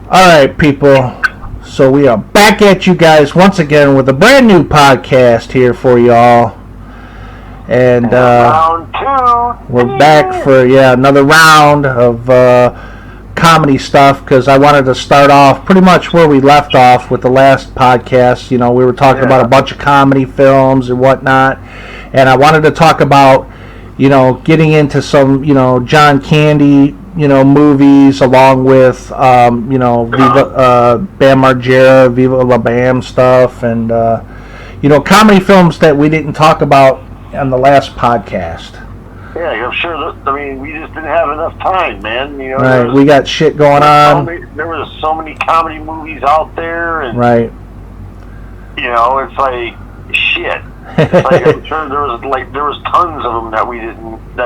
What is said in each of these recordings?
Alright, people. So we are back at you guys once again with a brand new podcast here for y'all. And round two. we're back for another round of comedy stuff because I wanted to start off pretty much where we left off with the last podcast. You know, we were talking about a bunch of comedy films and whatnot. And I wanted to talk about, getting into some, John Candy, movies along with, Viva, Bam Margera, Viva La Bam stuff, and, comedy films that we didn't talk about on the last podcast. Yeah, I'm sure. We just didn't have enough time, man. Right, we got shit going on. There were so many comedy movies out there, and right. It's like shit. It's like I'm sure there was tons of them that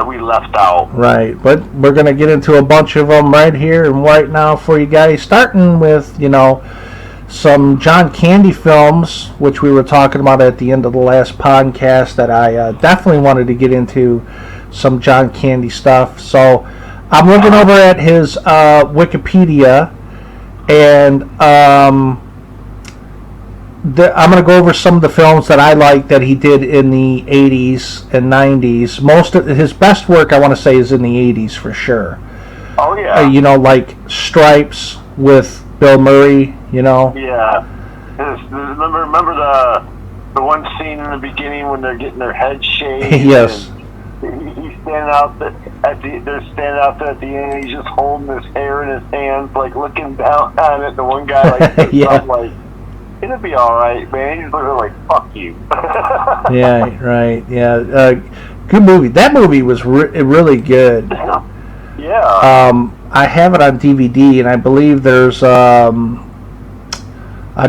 we left out. Right, but we're gonna get into a bunch of them right here and right now for you guys. Starting with some John Candy films, which we were talking about at the end of the last podcast. That I definitely wanted to get into some John Candy stuff. So I'm looking over at his Wikipedia, and I'm going to go over some of the films that I like that he did in the 80s and 90s. Most of his best work, I want to say, is in the 80s for sure. Oh, yeah. Like Stripes with Bill Murray, Yeah. Remember the one scene in the beginning when they're getting their heads shaved? Yes. He's standing out they're standing out there at the end. He's just holding his hair in his hands, like looking down on it. The one guy like yeah. like, it'll be all right, man. He's looking like, fuck you. Yeah, right. Yeah, good movie. That movie was really good. Yeah. I have it on DVD, and I believe there's a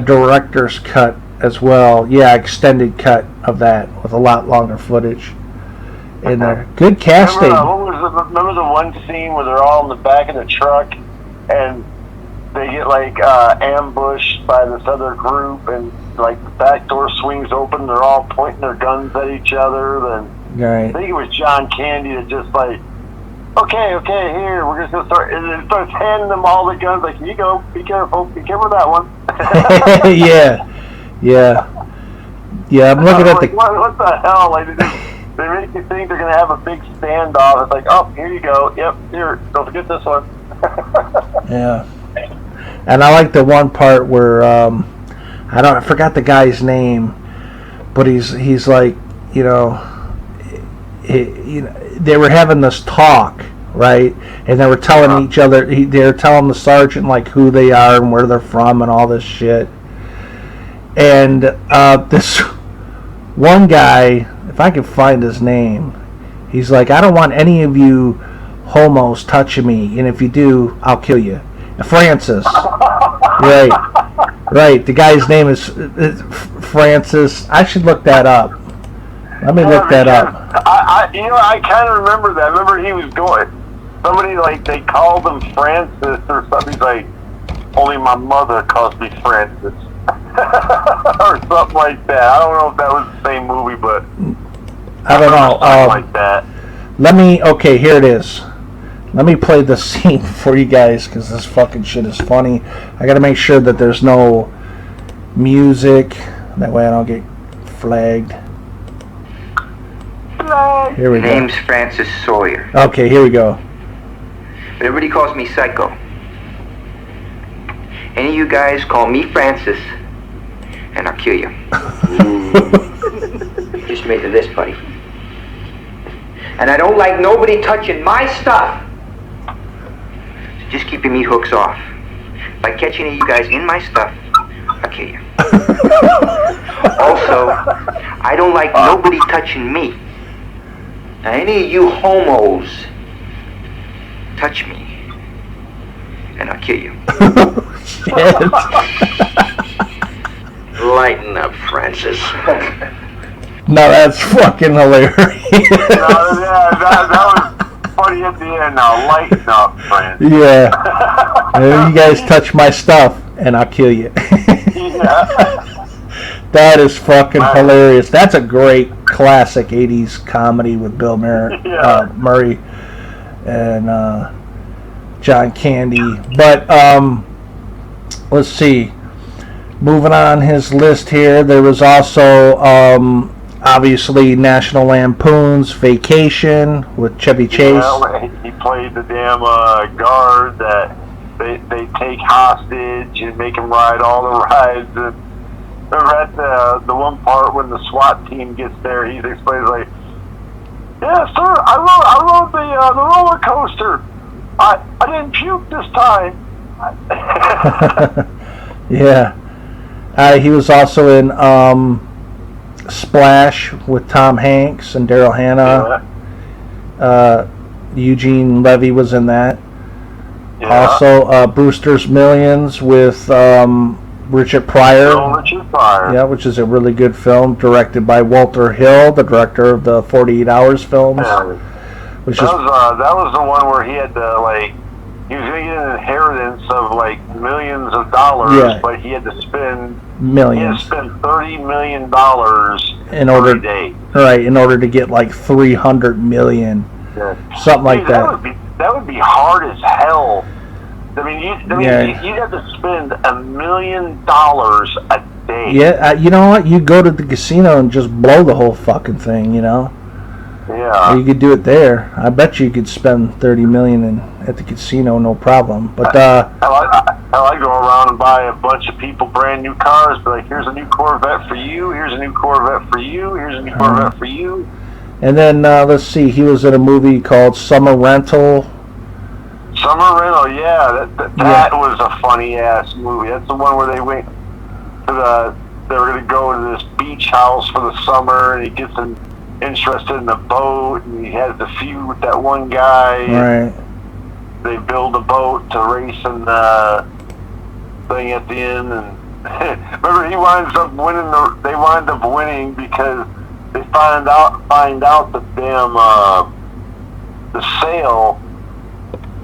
director's cut as well. Yeah, extended cut of that with a lot longer footage in there. Good casting. Remember the one scene where they're all in the back of the truck and they get ambushed by this other group, and the back door swings open. They're all pointing their guns at each other. Then right. I think it was John Candy that just okay, here we're just gonna start, and then starts handing them all the guns. Like, here you go. Be careful with that one. yeah. I'm looking at the. What the hell? They make you think they're gonna have a big standoff. It's like, oh, here you go. Yep, here. Don't forget this one. Yeah. And I like the one part where I forgot the guy's name, but he's like, they were having this talk, right? And they were telling each other, they were telling the sergeant who they are and where they're from and all this shit. And this one guy, if I can find his name, he's like, I don't want any of you homos touching me, and if you do, I'll kill you. Francis. Right. The guy's name is Francis. I should look that up. Let me look that up. I kind of remember that. I remember he was going. Somebody they called him Francis or something. He's like, only my mother calls me Francis, or something like that. I don't know if that was the same movie, but I don't know. Something like that. Okay, here it is. Let me play the scene for you guys because this fucking shit is funny. I gotta make sure that there's no music. That way I don't get flagged. Here we go. Name's Francis Sawyer. Okay, here we go. But everybody calls me Psycho. Any of you guys call me Francis, and I'll kill you. You just made it this, buddy. And I don't like nobody touching my stuff. So just keep your meat hooks off. If I catch any of you guys in my stuff, I'll kill you. Also, I don't like nobody touching me. Now, any of you homos touch me, and I'll kill you. Shit. Lighten up, Francis. No, that's fucking hilarious. That was funny at the end. Now, lighten up, Francis. Yeah. You guys touch my stuff, and I'll kill you. Yeah. That is fucking hilarious. That's a great classic 80s comedy with Bill Murray and John Candy. But let's see. Moving on his list here, there was also obviously National Lampoon's Vacation with Chevy Chase. Yeah, he played the damn guard that they take hostage and make him ride all the rides. And remember at the one part when the SWAT team gets there, he explains like, "Yeah, sir, I rode the roller coaster. I didn't puke this time." Yeah. He was also in Splash with Tom Hanks and Daryl Hannah. Yeah. Eugene Levy was in that. Yeah. Also, Brewster's Millions with Richard Pryor. Richard Pryor. Yeah, which is a really good film, directed by Walter Hill, the director of the 48 Hours films. Yeah. Which that was the one where he had to he was going to get an inheritance of millions of dollars, yeah. but he had to spend millions. He had to spend $30 million in order, every day. Right, in order to get 300 million. Yeah. Something like that. That would be hard as hell. I mean, you'd have to spend $1 million a day. Yeah, you know what? You go to the casino and just blow the whole fucking thing, Yeah. Or you could do it there. I bet you could spend $30 million at the casino, no problem. But I go around and buy a bunch of people brand new cars. But here's a new Corvette for you. Here's a new Corvette for you. Here's a new Corvette for you. And then let's see, he was in a movie called Summer Rental. Summer Rental, yeah, that was a funny ass movie. That's the one where they went to they were going to go to this beach house for the summer, and he gets interested in the boat, and he has the feud with that one guy. Right. They build a boat to race in the thing at the end, and remember he winds up winning. They wind up winning because they find out that damn the sail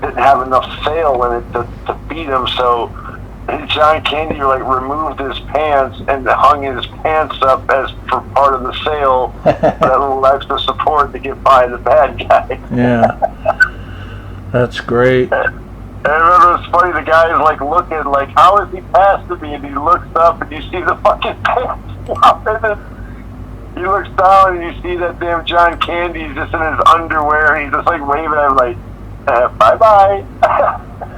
didn't have enough sail in it to beat him, so John Candy removed his pants and hung his pants up as for part of the sail, that little extra support to get by the bad guy. Yeah, that's great. And I remember it's funny, the guy's looking how is he past me, and he looks up and you see the fucking pants flopping, and he looks down and you see that damn John Candy's just in his underwear, and he's just waving at him bye-bye.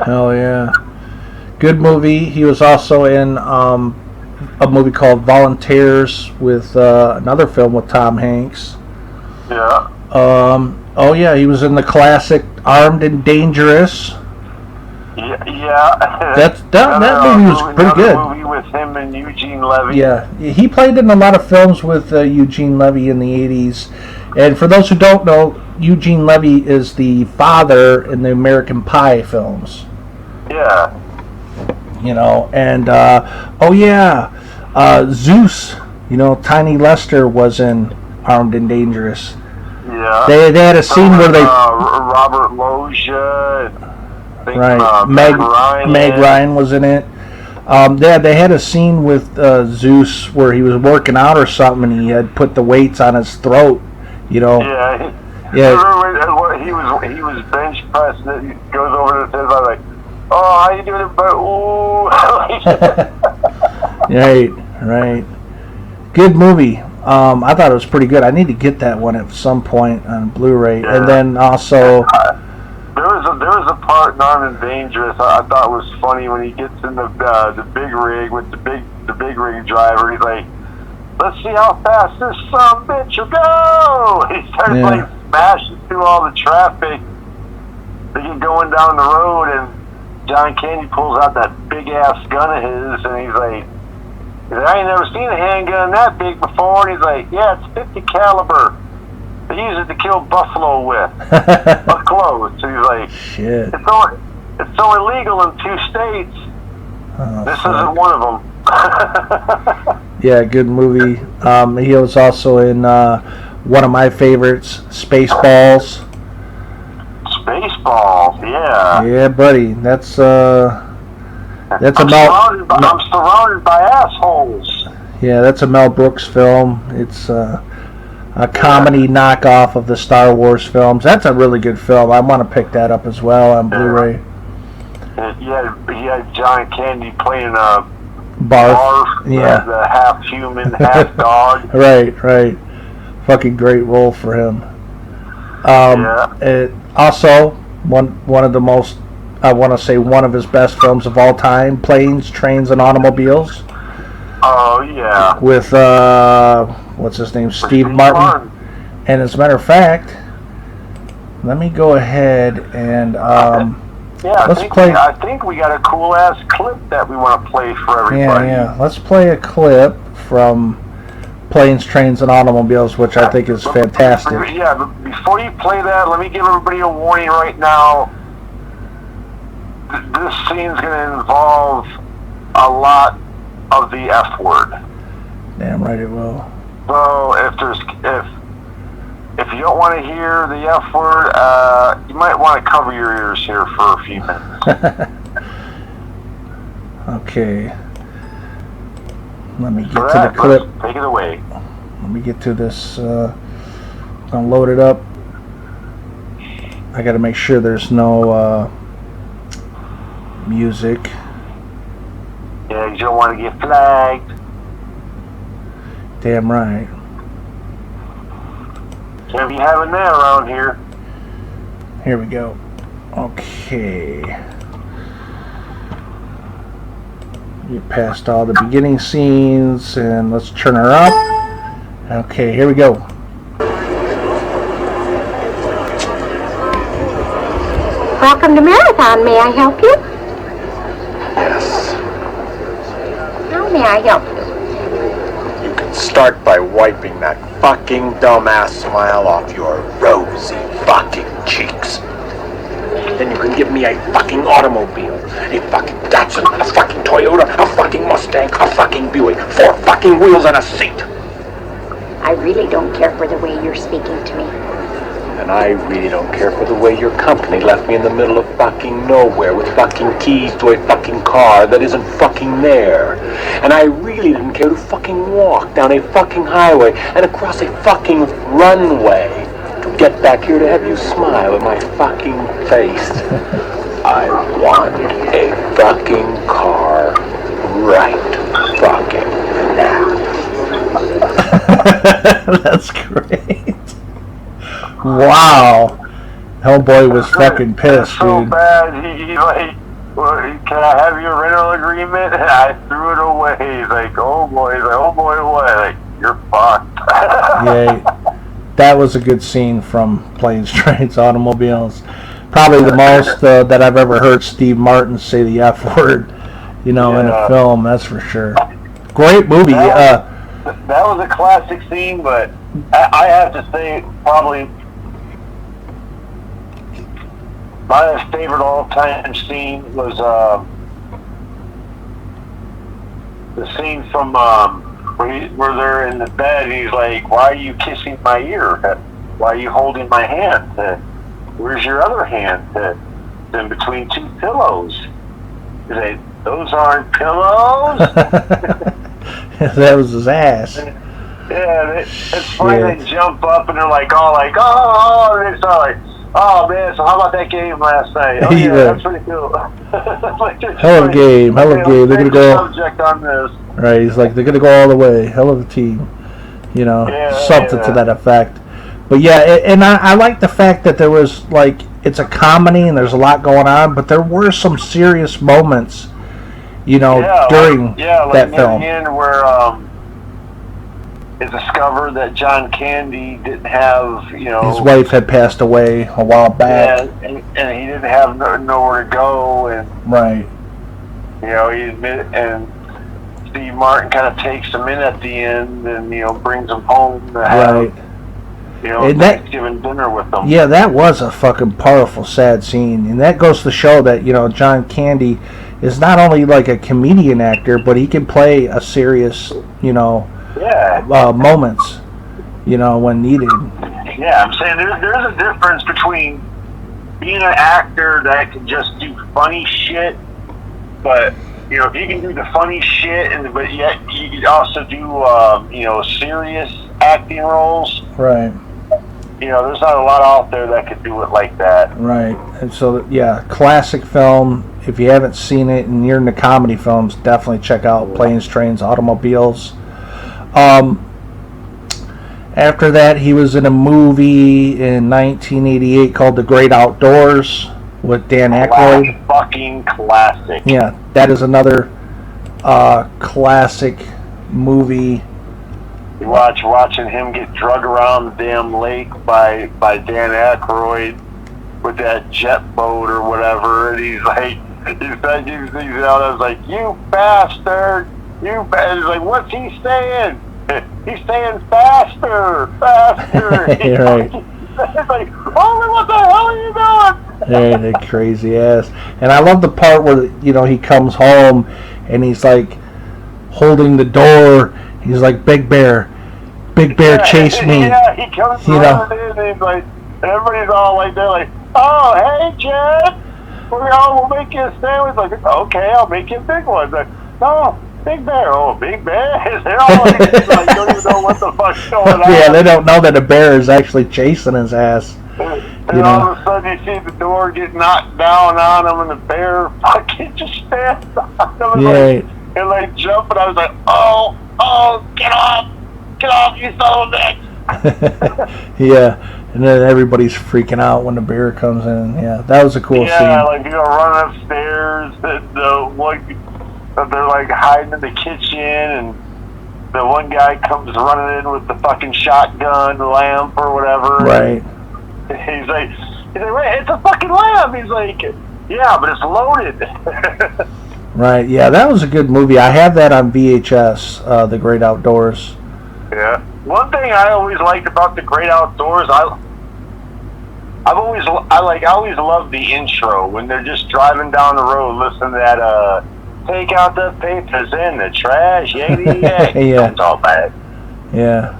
Hell yeah. Good movie. He was also in a movie called Volunteers with another film with Tom Hanks. Yeah. Oh yeah, he was in the classic Armed and Dangerous. Yeah. That movie was pretty good. Movie with him and Eugene Levy. Yeah, he played in a lot of films with Eugene Levy in the 80s. And for those who don't know, Eugene Levy is the father in the American Pie films. Yeah. And Zeus, Tiny Lester was in Armed and Dangerous. Yeah. They had a scene where they Robert Loggia, Meg Ryan was in it. They had a scene with Zeus where he was working out or something, and he had put the weights on his throat. Yeah. Yeah. Remember when he was bench pressing it? He goes over to the table, like, "Oh, how you doing, but ooh." Right. Good movie. I thought it was pretty good. I need to get that one at some point on Blu-ray. Yeah. And then also there was a part in Armed and Dangerous I thought was funny when he gets in the big rig with the big rig driver. He's like, "Let's see how fast this son of a bitch will go." He starts smashing through all the traffic. They get going down the road, and John Candy pulls out that big ass gun of his, and he's like, "I ain't never seen a handgun that big before." And he's like, "Yeah, it's 50 caliber. They use it to kill buffalo with, up close." So he's like, "Shit, it's so illegal in 2 states. This isn't one of them." Yeah, good movie. He was also in one of my favorites, Spaceballs. Spaceballs, yeah. Yeah, buddy. That's I'm surrounded by assholes. Yeah, that's a Mel Brooks film. It's a comedy knockoff of the Star Wars films. That's a really good film. I want to pick that up as well on Blu-ray. And he had John Candy playing a Barf. Yeah. the half human, half dog. Right. Fucking great role for him. It also one of the most, I want to say, one of his best films of all time, Planes, Trains, and Automobiles. Oh yeah. With what's his name, Steve Martin. And as a matter of fact, let me go ahead and I think we got a cool ass clip that we want to play for everybody. Yeah. Let's play a clip from Planes, Trains, and Automobiles, which I think is fantastic. Yeah, but before you play that, let me give everybody a warning right now. This scene's going to involve a lot of the F word. Damn right it will. So if you don't want to hear the F word, you might want to cover your ears here for a few minutes. Okay. Let me get to the clip. Take it away. Let me get to this. I'll load it up. I got to make sure there's no music. Yeah, you don't want to get flagged. Damn right. Can't be having that around here. Here we go. Okay. Get past all the beginning scenes and let's turn her up. Okay, here we go. Welcome to Marathon. May I help you? Yes. How may I help you? You can start by wiping that fucking dumbass smile off your rosy fucking cheeks. Then you can give me a fucking automobile, a fucking Datsun, a fucking Toyota, a fucking Mustang, a fucking Buick, 4 fucking wheels and a seat. I really don't care for the way you're speaking to me. And I really don't care for the way your company left me in the middle of fucking nowhere with fucking keys to a fucking car that isn't fucking there. And I really didn't care to fucking walk down a fucking highway and across a fucking runway to get back here to have you smile in my fucking face. I want a fucking car right fucking now. That's great. Wow. Hellboy was fucking pissed, so dude. Bad. He like, well, can I have your rental agreement? And I threw it away. He's like, oh boy. He's like, oh boy, what? Like, you're fucked. Yeah, that was a good scene from Planes, Trains, Automobiles. Probably the most that I've ever heard Steve Martin say the F word, in a film, that's for sure. Great movie. That was a classic scene, but I have to say, probably my favorite all-time scene was the scene from where they're in the bed and he's like, why are you kissing my ear? Why are you holding my hand? Where's your other hand? It's in between 2 pillows. He's like, those aren't pillows? That was his ass. Yeah, it's funny. They jump up and they're like, oh, and it's all like, oh man, so how about that game last night? Oh yeah, that's pretty cool. Hell of a game. They're gonna go. Subject on this. Right, he's like, they're gonna go all the way. Hell of a team. Something to that effect. But yeah, and I like the fact that there was it's a comedy and there's a lot going on, but there were some serious moments, during that film. The end where it discovered that John Candy didn't have, his wife had passed away a while back. Yeah, and he didn't have nowhere to go, and right. He admitted, and Steve Martin kind of takes him in at the end, and brings him home to have, Thanksgiving dinner with them. Yeah, that was a fucking powerful, sad scene, and that goes to show that John Candy is not only like a comedian actor, but he can play a serious, moments, when needed. Yeah, I'm saying there's a difference between being an actor that can just do funny shit, but if you can do the funny shit, but yet you also do serious acting roles. Right. there's not a lot out there that could do it like that. Right. And so, yeah, classic film. If you haven't seen it and you're into comedy films, definitely check out Planes, Trains, Automobiles. After that, he was in a movie in 1988 called The Great Outdoors with Dan Aykroyd. Fucking classic. Yeah, that is another classic movie. You watching him get drug around the damn lake by Dan Aykroyd with that jet boat or whatever, and he's out. I was like, "You bastard! You bastard!" He's like, "What's he saying?" He's saying faster. Right. It's like, "Holy, what the hell are you doing?" Hey, that crazy ass. And I love the part where he comes home and he's like holding the door. He's like, Big Bear, chase me. Yeah, he comes running in and he's like, and everybody's all like, they're like, "Oh, hey, Jed, we'll make you a sandwich." Like, "Okay, I'll make you a big one." Like, "No, Big Bear." "Oh, Big Bear." They're all like, don't even know what the fuck's going on. Yeah, they don't know that a bear is actually chasing his ass. And all of a sudden you see the door get knocked down on him and the bear fucking just stands on him and like jumping. I was like, oh, get off, you son of a bitch. Yeah, and then everybody's freaking out when the bear comes in. Yeah, that was a cool scene. Yeah, like running upstairs, they're like hiding in the kitchen, and the one guy comes running in with the fucking shotgun lamp or whatever. Right. He's like, "Wait, it's a fucking lamp." He's like, "Yeah, but it's loaded." Right. Yeah, that was a good movie. I have that on VHS, The Great Outdoors. Yeah. One thing I always liked about The Great Outdoors, I always loved the intro when they're just driving down the road, listening to that. Take out the papers in the trash, yakety yak. Yeah. It's all bad. Yeah.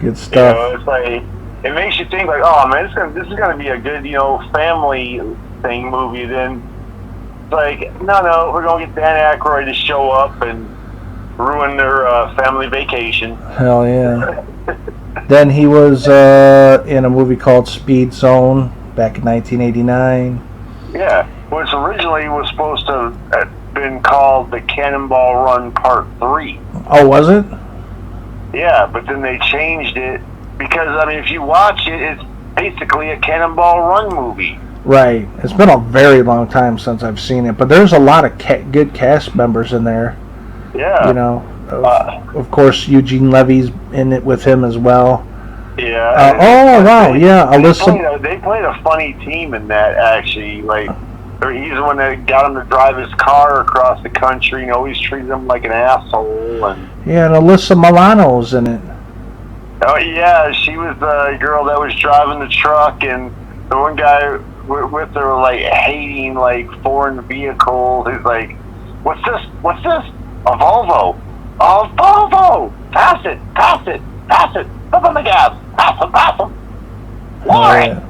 Good stuff. It's like, it makes you think like, oh man, this is gonna be a good, family thing movie. Then it's like, no, we're gonna get Dan Aykroyd to show up and ruin their family vacation. Hell yeah. Then he was in a movie called Speed Zone back in 1989. Yeah, which originally was supposed to have been called The Cannonball Run Part 3. Oh, was it? Yeah, but then they changed it because, if you watch it, it's basically a Cannonball Run movie. Right. It's been a very long time since I've seen it, but there's a lot of good cast members in there. Yeah. Of course, Eugene Levy's in it with him as well. Yeah. Wow. Yeah, Alyssa. They played a funny team in that, actually. Like, he's the one that got him to drive his car across the country and always treated him like an asshole. And Alyssa Milano's in it. oh yeah, she was the girl that was driving the truck, and the one guy with her like hating like foreign vehicles. He's like, "What's this? A Volvo? A Volvo! Pass it! Step on the gas! Pass him! Why?"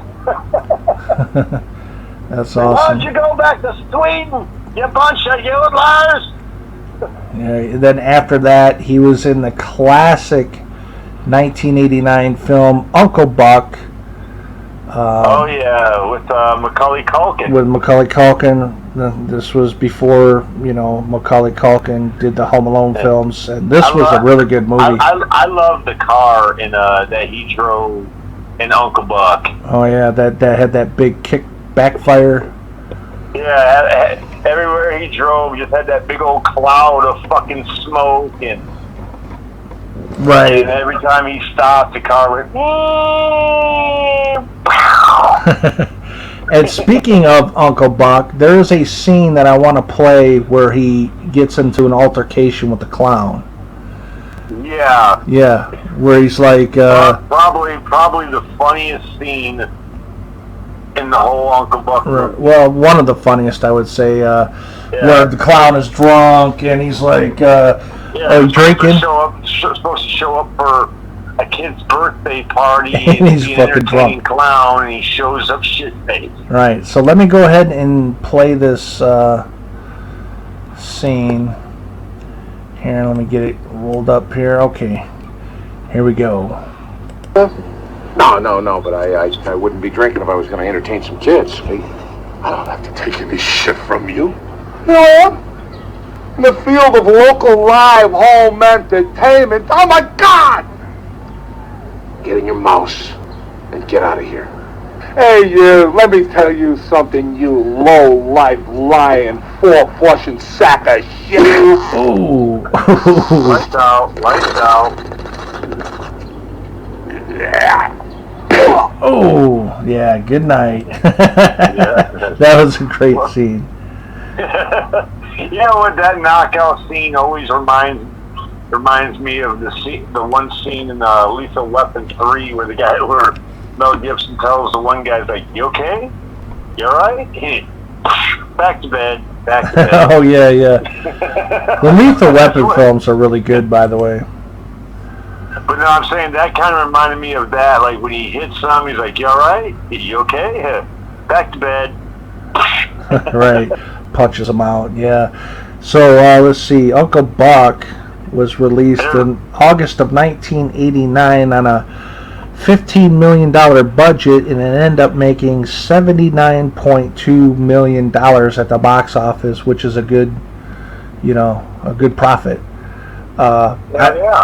That's Why awesome. don't you go back to Sweden, you bunch of liars? Yeah, then after that, he was in the classic 1989 film Uncle Buck. Oh yeah, with Macaulay Culkin. With Macaulay Culkin. This was before, Macaulay Culkin did the Home Alone films, and this was a really good movie. I love the car that he drove in Uncle Buck. Oh yeah, that had that big kick backfire. Yeah, everywhere he drove just had that big old cloud of fucking smoke, and right. And every time he stopped, the car went. And speaking of Uncle Buck, there is a scene that I want to play where he gets into an altercation with the clown. Yeah. Yeah, where he's like. Probably the funniest scene in the whole Uncle Buck movie. Well, one of the funniest, I would say, where the clown is drunk and he's like, drinking. Supposed to show up for a kid's birthday party and he's an fucking drunk clown, and he shows up shit-faced. Right. So let me go ahead and play this scene. Here, let me get it rolled up here. Okay. Here we go. No, but I wouldn't be drinking if I was going to entertain some kids. I don't have to take any shit from you. You know what? In the field of local live home entertainment, oh my God! Get in your mouse and get out of here. Hey, let me tell you something, you low-life, lying, four-flushing sack of shit. Ooh. Lights out. Oh, yeah, good night. That was a great scene. You know what? That knockout scene always reminds me of the one scene in Lethal Weapon 3 where the guy where Mel Gibson tells the one guy, like, "You okay? You all right?" Back to bed. Oh, yeah. The Lethal Weapon films are really good, by the way. But no, I'm saying that kind of reminded me of that. Like when he hits some, he's like, "You all right? You okay? Back to bed." Right. Punches him out, yeah. So, let's see. Uncle Buck was released in August of 1989 on a $15 million budget, and it ended up making $79.2 million at the box office, which is a good profit.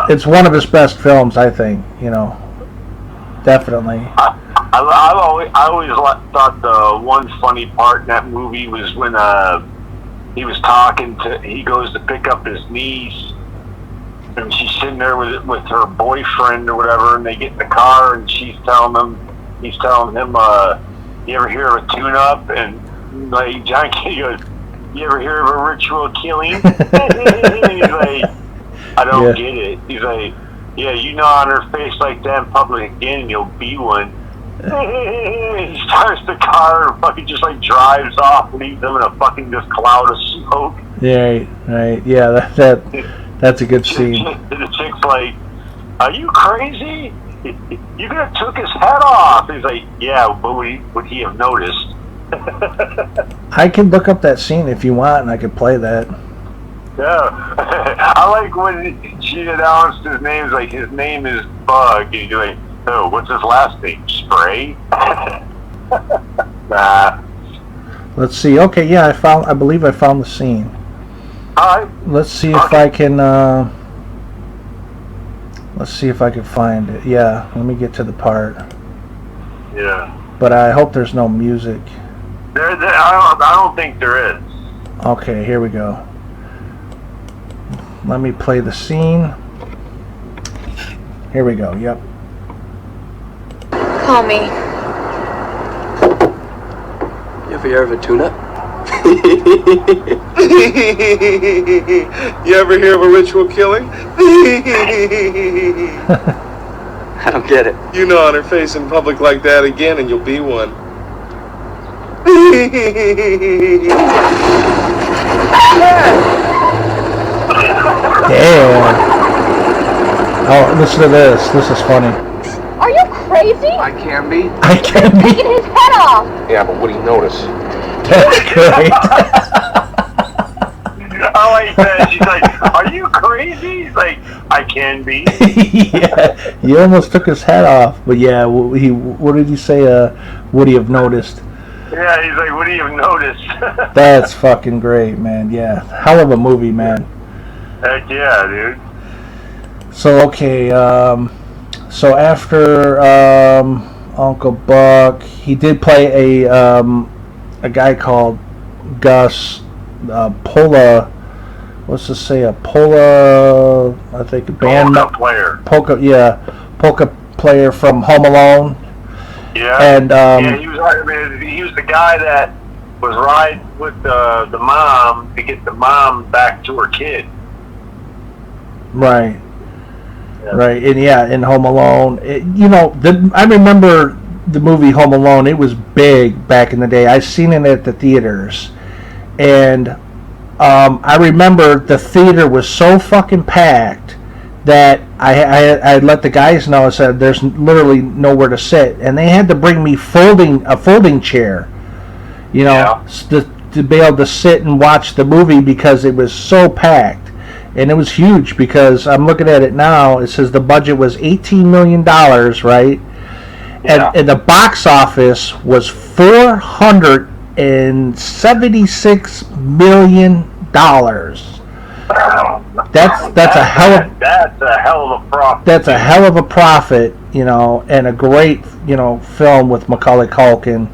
It's one of his best films, I think. Definitely. I always thought the one funny part in that movie was when he goes to pick up his niece, and she's sitting there with her boyfriend or whatever, and they get in the car, and he's telling him, "You ever hear of a tune-up?" And like John Candy goes, "You ever hear of a ritual killing?" He's like, "I don't get it." He's like, "Yeah, you know, on her face like that in public again, and you'll be one." He starts the car and fucking just like drives off, leaves them in a fucking just cloud of smoke. Yeah, right. Yeah, that's a good scene. The chick's like, "Are you crazy? You could have took his head off." He's like, "Yeah, but would he have noticed?" I can look up that scene if you want, and I can play that. Yeah. I like when she announced his name. It's like, his name is Bug, and you're like, "Oh, what's his last name? Spray?" Nah. Let's see. Okay, yeah, I believe I found the scene. All right. Let's see if I can. Let's see if I can find it. Yeah, let me get to the part. Yeah. But I hope there's no music. I don't think there is. Okay, here we go. Let me play the scene. Here we go. Yep. Call me. You ever hear of a tune-up? You ever hear of a ritual killing? I don't get it. You know, on her face in public like that again, and you'll be one. Yeah. Oh, listen to this. This is funny. Are you crazy? I can be. I can't be. Taking his head off. Yeah, but what do you notice? That's great. I like that. She's like, "Are you crazy?" He's like, "I can be." Yeah, he almost took his hat off. But yeah, what did he say? Would he have noticed? Yeah, he's like, "What do you have noticed?" That's fucking great, man. Yeah, hell of a movie, man. Heck yeah, dude. So okay, so after Uncle Buck, he did play a guy called Gus Pola. What's to say? A Pola, I think, a band Polka player. Polka player from Home Alone. Yeah. And he was the guy that was riding with the mom to get the mom back to her kid. Right. Right, and yeah, in Home Alone, I remember the movie Home Alone. It was big back in the day. I seen it at the theaters, and I remember the theater was so fucking packed that I let the guys know. I said, "There's literally nowhere to sit," and they had to bring me a folding chair, to be able to sit and watch the movie because it was so packed. And it was huge because I'm looking at it now. It says the budget was $18 million, right? and the box office was $476 million. That's a hell of a profit. That's a hell of a profit, you know, and a great, you know, film with Macaulay Culkin,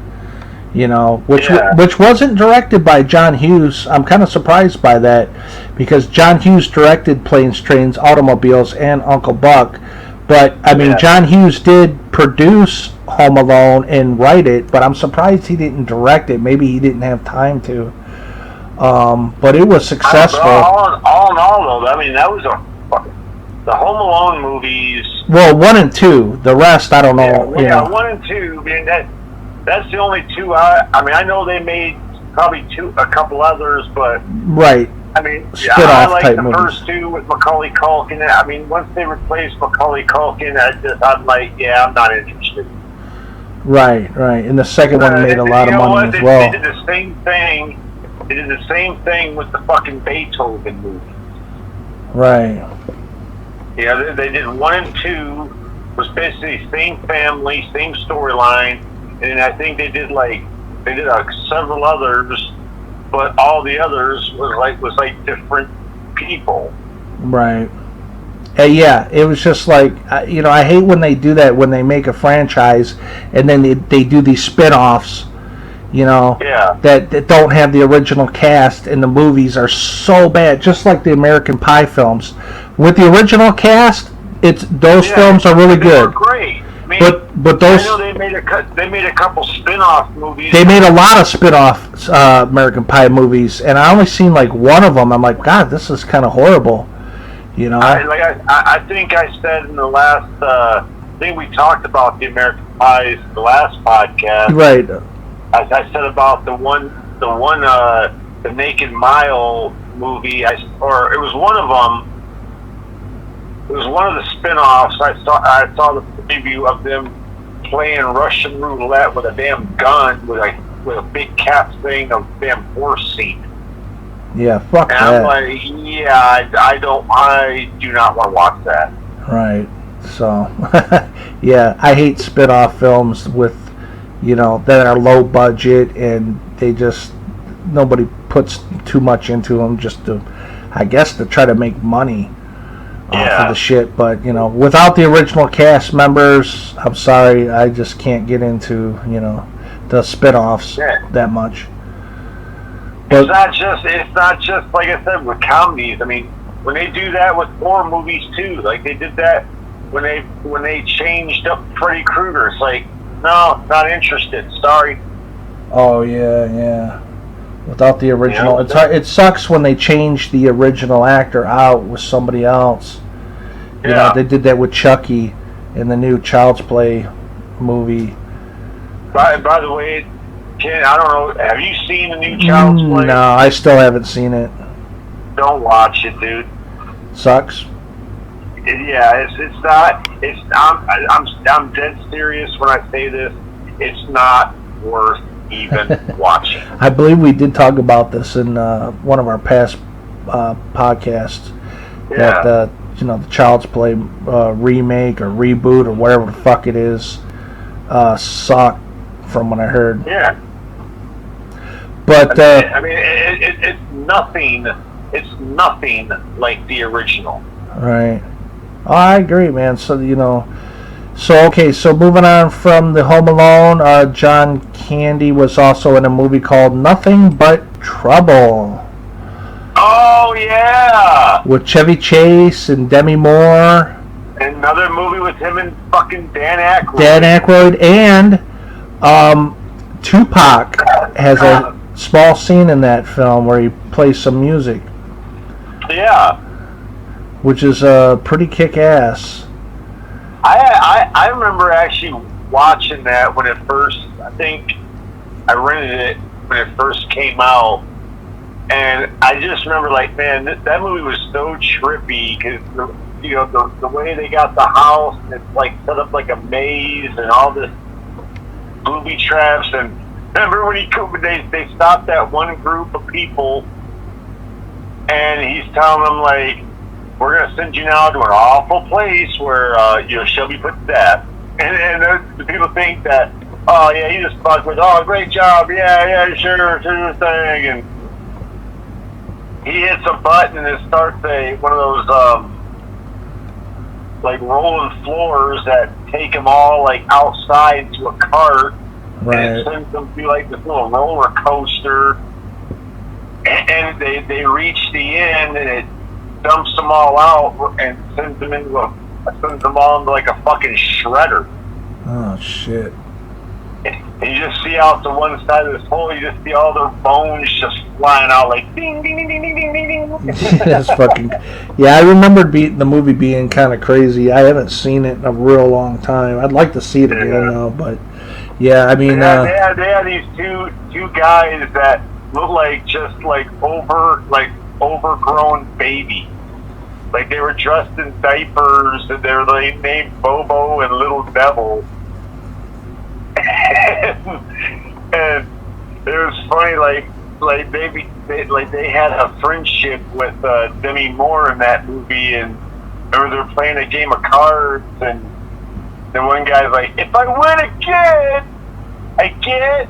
you know, which wasn't directed by John Hughes. I'm kind of surprised by that, because John Hughes directed Planes, Trains, Automobiles, and Uncle Buck. But I mean, John Hughes did produce Home Alone and write it, but I'm surprised he didn't direct it. Maybe he didn't have time to. But it was successful. All in all, though, I mean, that was the Home Alone movies. Well, 1 and 2. The rest, I don't know. Yeah, 1 and 2. I mean, that's the only two. I mean, I know they made probably a couple others, but right. I mean, Spin-off I like type the movies. first two with Macaulay Culkin. I mean, once they replaced Macaulay Culkin, I'm like, I'm not interested. Right. And the second one made a lot of money as well. They did the same thing. They did the same thing with the fucking Beethoven movie. Right. Yeah, they did 1 and 2. Was basically same family, same storyline, and I think they did several others, but all the others was like different people. Right. Yeah, it was just like, you know, I hate when they do that, when they make a franchise and then they do these spin-offs, you know, that don't have the original cast, and the movies are so bad, just like the American Pie films. With the original cast, those films are really good. They were great. I mean, but those, I know they made a couple spin-off movies. They made a lot of spin-off American Pie movies, and I only seen like one of them. I'm like, God, this is kind of horrible. You know, I think I said in the last thing we talked about the American Pies, the last podcast. Right. I said about the Naked Mile movie. It was one of them. It was one of the spin-offs. I saw the preview of them playing Russian roulette with a damn gun with a big cap thing of damn horse seat. Yeah, fuck and that. I'm like, I do not want to watch that. Right. So, yeah, I hate spin-off films with, you know, that are low budget and nobody puts too much into them just to, I guess, to try to make money off of the shit. But, you know, without the original cast members, I'm sorry, I just can't get into, you know, the spin-offs that much. It's not just like I said with comedies. I mean, when they do that with horror movies too, like they did that when they changed up Freddy Krueger. It's like, no, not interested. Sorry. Oh yeah. Without the original, it sucks when they change the original actor out with somebody else. You know, they did that with Chucky in the new Child's Play movie. By the way, Ken, I don't know. Have you seen the new Child's Play? No, I still haven't seen it. Don't watch it, dude. Sucks. It's not. I'm dead serious when I say this. It's not worth even watching. I believe we did talk about this in one of our past podcasts. Yeah. That you know, the Child's Play remake or reboot or whatever the fuck it is sucked, from what I heard. Yeah. But I mean, it's nothing. It's nothing like the original. Right. Oh, I agree, man. So you know, so moving on from the Home Alone, John Candy was also in a movie called Nothing But Trouble. Oh yeah. With Chevy Chase and Demi Moore. Another movie with him and fucking Dan Aykroyd. Dan Aykroyd and Tupac has a small scene in that film where he plays some music. Yeah. Which is pretty kick-ass. I remember actually watching that when it first, I think I rented it when it first came out, and I just remember like, man, that movie was so trippy because you know the way they got the house, and it's like set up like a maze and all this booby traps. And remember when they stopped that one group of people, and he's telling them like, we're gonna send you now to an awful place where you shall be put to death. And the people think that, oh yeah, he just fucked with, oh great job, yeah, sure thing, and he hits a button and it starts one of those like rolling floors that take them all like outside to a cart, Right. and it sends them through like this little roller coaster, and they reach the end and it dumps them all out and sends them all into like a fucking shredder. Oh shit. And you just see out the one side of this hole, you just see all their bones just flying out like ding, ding, ding, ding, ding, ding, ding, ding. That's fucking. Yeah, I remembered the movie being kind of crazy. I haven't seen it in a real long time. I'd like to see it again now, but yeah, I mean, they had these two guys that look like just like overgrown babies. Like they were dressed in diapers, and they were like named Bobo and Little Devil. And it was funny, like they had a friendship with Demi Moore in that movie, and remember they were playing a game of cards, and the one guy's like, "If I win again, I get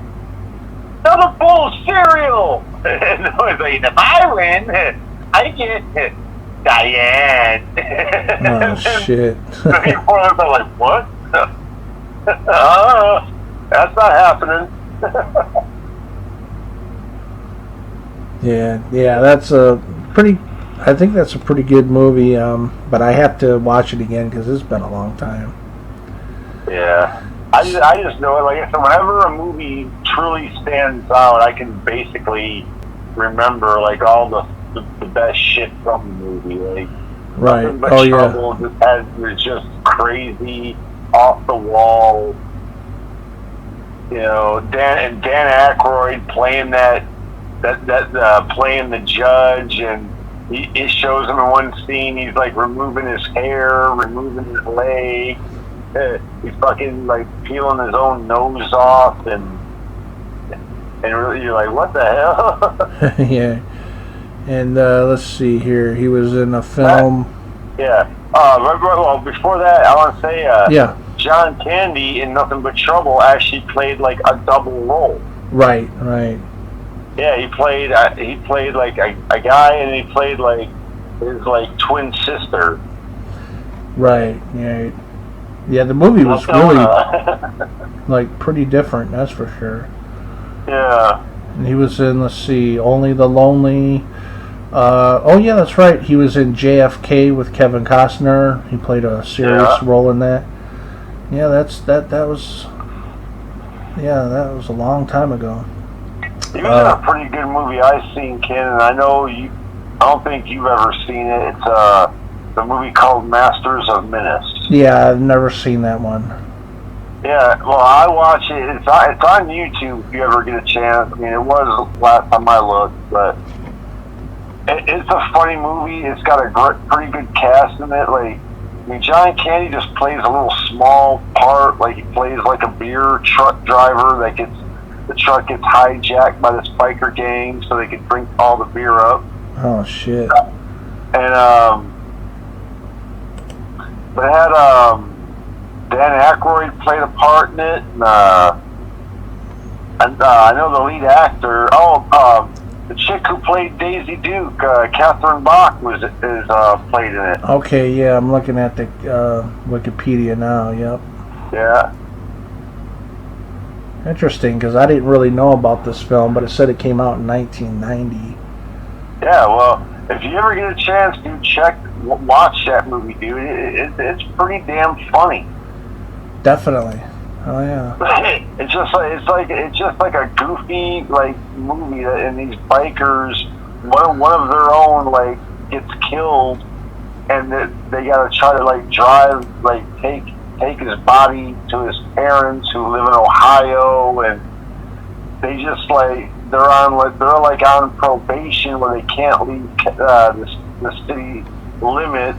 another bowl of cereal." And I was like, "If I win, I get Diane." oh shit. Demi Moore was like, "What? That's not happening." yeah, that's a pretty. I think that's a pretty good movie. But I have to watch it again because it's been a long time. Yeah, I just know it. Like I said, whenever a movie truly stands out, I can basically remember like all the best shit from the movie. Like Right. Nothing But Oh Trouble was just crazy, off the wall. You know, Dan Aykroyd playing playing the judge, and it shows him in one scene. He's like removing his hair, removing his leg. He's fucking like peeling his own nose off, and really you're like, what the hell? yeah. Yeah. And let's see here. He was in a film. Yeah. Well, before that, I want to say, Yeah. John Candy in Nothing But Trouble actually played like a double role. Right. Yeah, he played like a guy, and he played like his like twin sister. Right. Yeah. Yeah. The movie was really like pretty different. That's for sure. Yeah. And he was in, let's see, Only the Lonely. Oh yeah, that's right. He was in JFK with Kevin Costner. He played a serious role in that. Yeah, that was a long time ago. He was in a pretty good movie I've seen, Ken, and I don't think you've ever seen it. It's the movie called Masters of Menace. Yeah, I've never seen that one. Yeah, well, I watch it. It's on YouTube if you ever get a chance. I mean, it was last time I looked, but it's a funny movie. It's got a pretty good cast in it. Like, I mean, John Candy just plays a little small part. Like, he plays like a beer truck driver that the truck gets hijacked by this biker gang so they can drink all the beer up. Oh shit. And but it had Dan Aykroyd played a part in it, and I know the lead actor. The chick who played Daisy Duke, Catherine Bach, is played in it. Okay, yeah, I'm looking at the Wikipedia now. Yep. Yeah. Interesting, because I didn't really know about this film, but it said it came out in 1990. Yeah. Well, if you ever get a chance to watch that movie, dude, it's pretty damn funny. Definitely. Oh yeah. It's just like a goofy like movie, and these bikers, one of their own like gets killed, and they gotta try to like drive, like take his body to his parents who live in Ohio, and they just like they're on probation where they can't leave the city limit.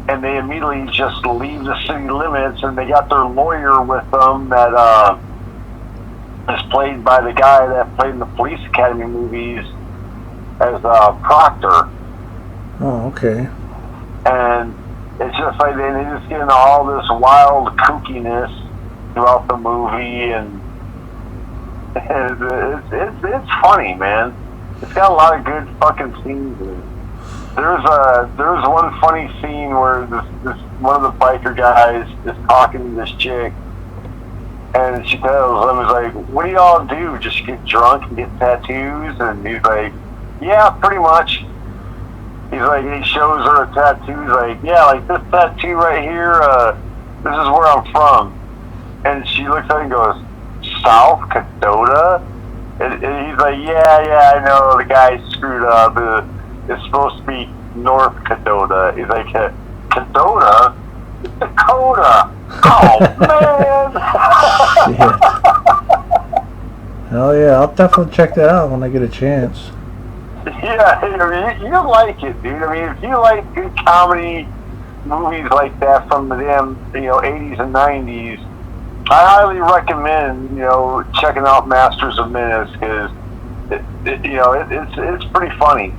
And they immediately just leave the city limits, and they got their lawyer with them that is played by the guy that played in the Police Academy movies as Proctor. Oh, okay. And it's just like they just get into all this wild kookiness throughout the movie, and it's funny, man. It's got a lot of good fucking scenes in it. There's one funny scene where this one of the biker guys is talking to this chick, and she tells him, he's like, "What do y'all do? Just get drunk and get tattoos?" And he's like, "Yeah, pretty much." He's like, he shows her a tattoo. He's like, "Yeah, like this tattoo right here. This is where I'm from." And she looks at him and goes, "South Cadota?" And he's like, "Yeah, I know. The guy screwed up. It's supposed to be North Cadota." He's like, "Cadota? It's Dakota." Oh, man. Hell yeah, I'll definitely check that out when I get a chance. Yeah, I mean, you like it, dude. I mean, if you like good comedy movies like that from the damn, 80s and 90s, I highly recommend, checking out Masters of Menace, because, it's pretty funny.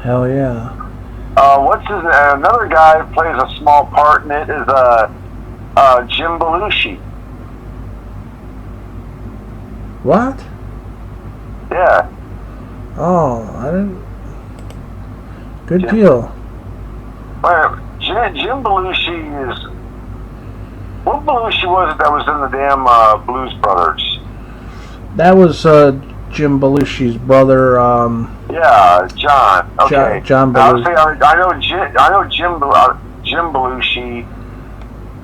Hell yeah. Another guy who plays a small part in it is, Jim Belushi. What? Yeah. Oh, I didn't. Good deal. Well, Jim Belushi is. What Belushi was it that was in the damn Blues Brothers? That was Jim Belushi's brother. Yeah, John. Okay. John Now, Belushi. see, I know Jim Belushi.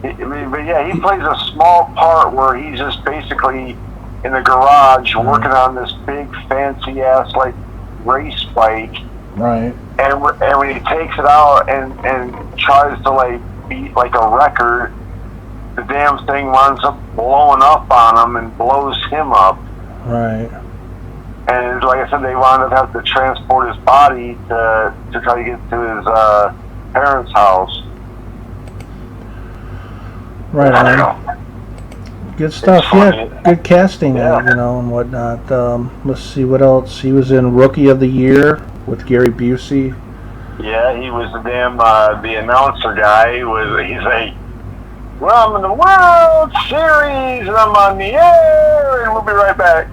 But yeah, he plays a small part where he's just basically in the garage working on this big fancy ass like race bike. Right. And when he takes it out and tries to like beat like a record, the damn thing winds up blowing up on him and blows him up. Right. And like I said, they wound up having to transport his body to try to get to his parents' house. Right on. Good stuff. Yeah, good casting, Yeah. and whatnot. Let's see what else. He was in Rookie of the Year with Gary Busey. Yeah, he was the damn the announcer guy. He's like, "Well, I'm in the World Series and I'm on the air, and we'll be right back."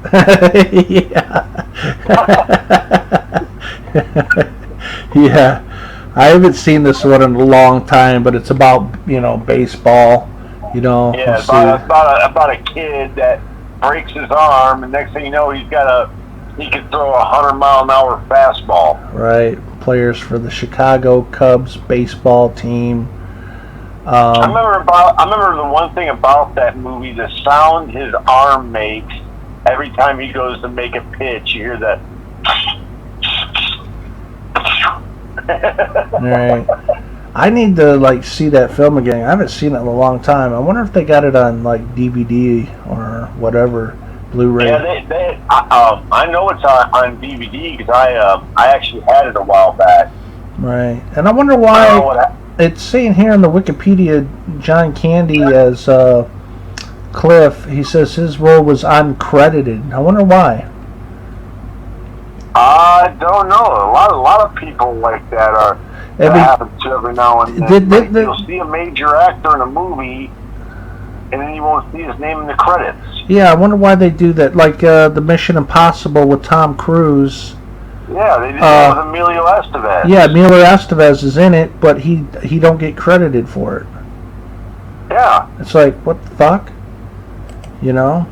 Yeah. I haven't seen this one in a long time, but it's about baseball. Yeah, it's about a kid that breaks his arm, and next thing you know, he can throw a 100-mile-an-hour fastball. Right, players for the Chicago Cubs baseball team. I remember the one thing about that movie: the sound his arm makes every time he goes to make a pitch. You hear that. Right. I need to see that film again. I haven't seen it in a long time. I wonder if they got it on DVD or whatever, Blu-ray. Yeah, I know it's on DVD because I actually had it a while back. Right, and I wonder why it's saying here in the Wikipedia, John Candy as Cliff. He says his role was uncredited. I wonder why. I don't know. A lot of people like that are. That happens every now and then. You'll see a major actor in a movie, and then you won't see his name in the credits. Yeah, I wonder why they do that. Like the Mission Impossible with Tom Cruise. Yeah, they did that with Emilio Estevez. Yeah, Emilio Estevez is in it, but he don't get credited for it. Yeah. It's like, what the fuck? That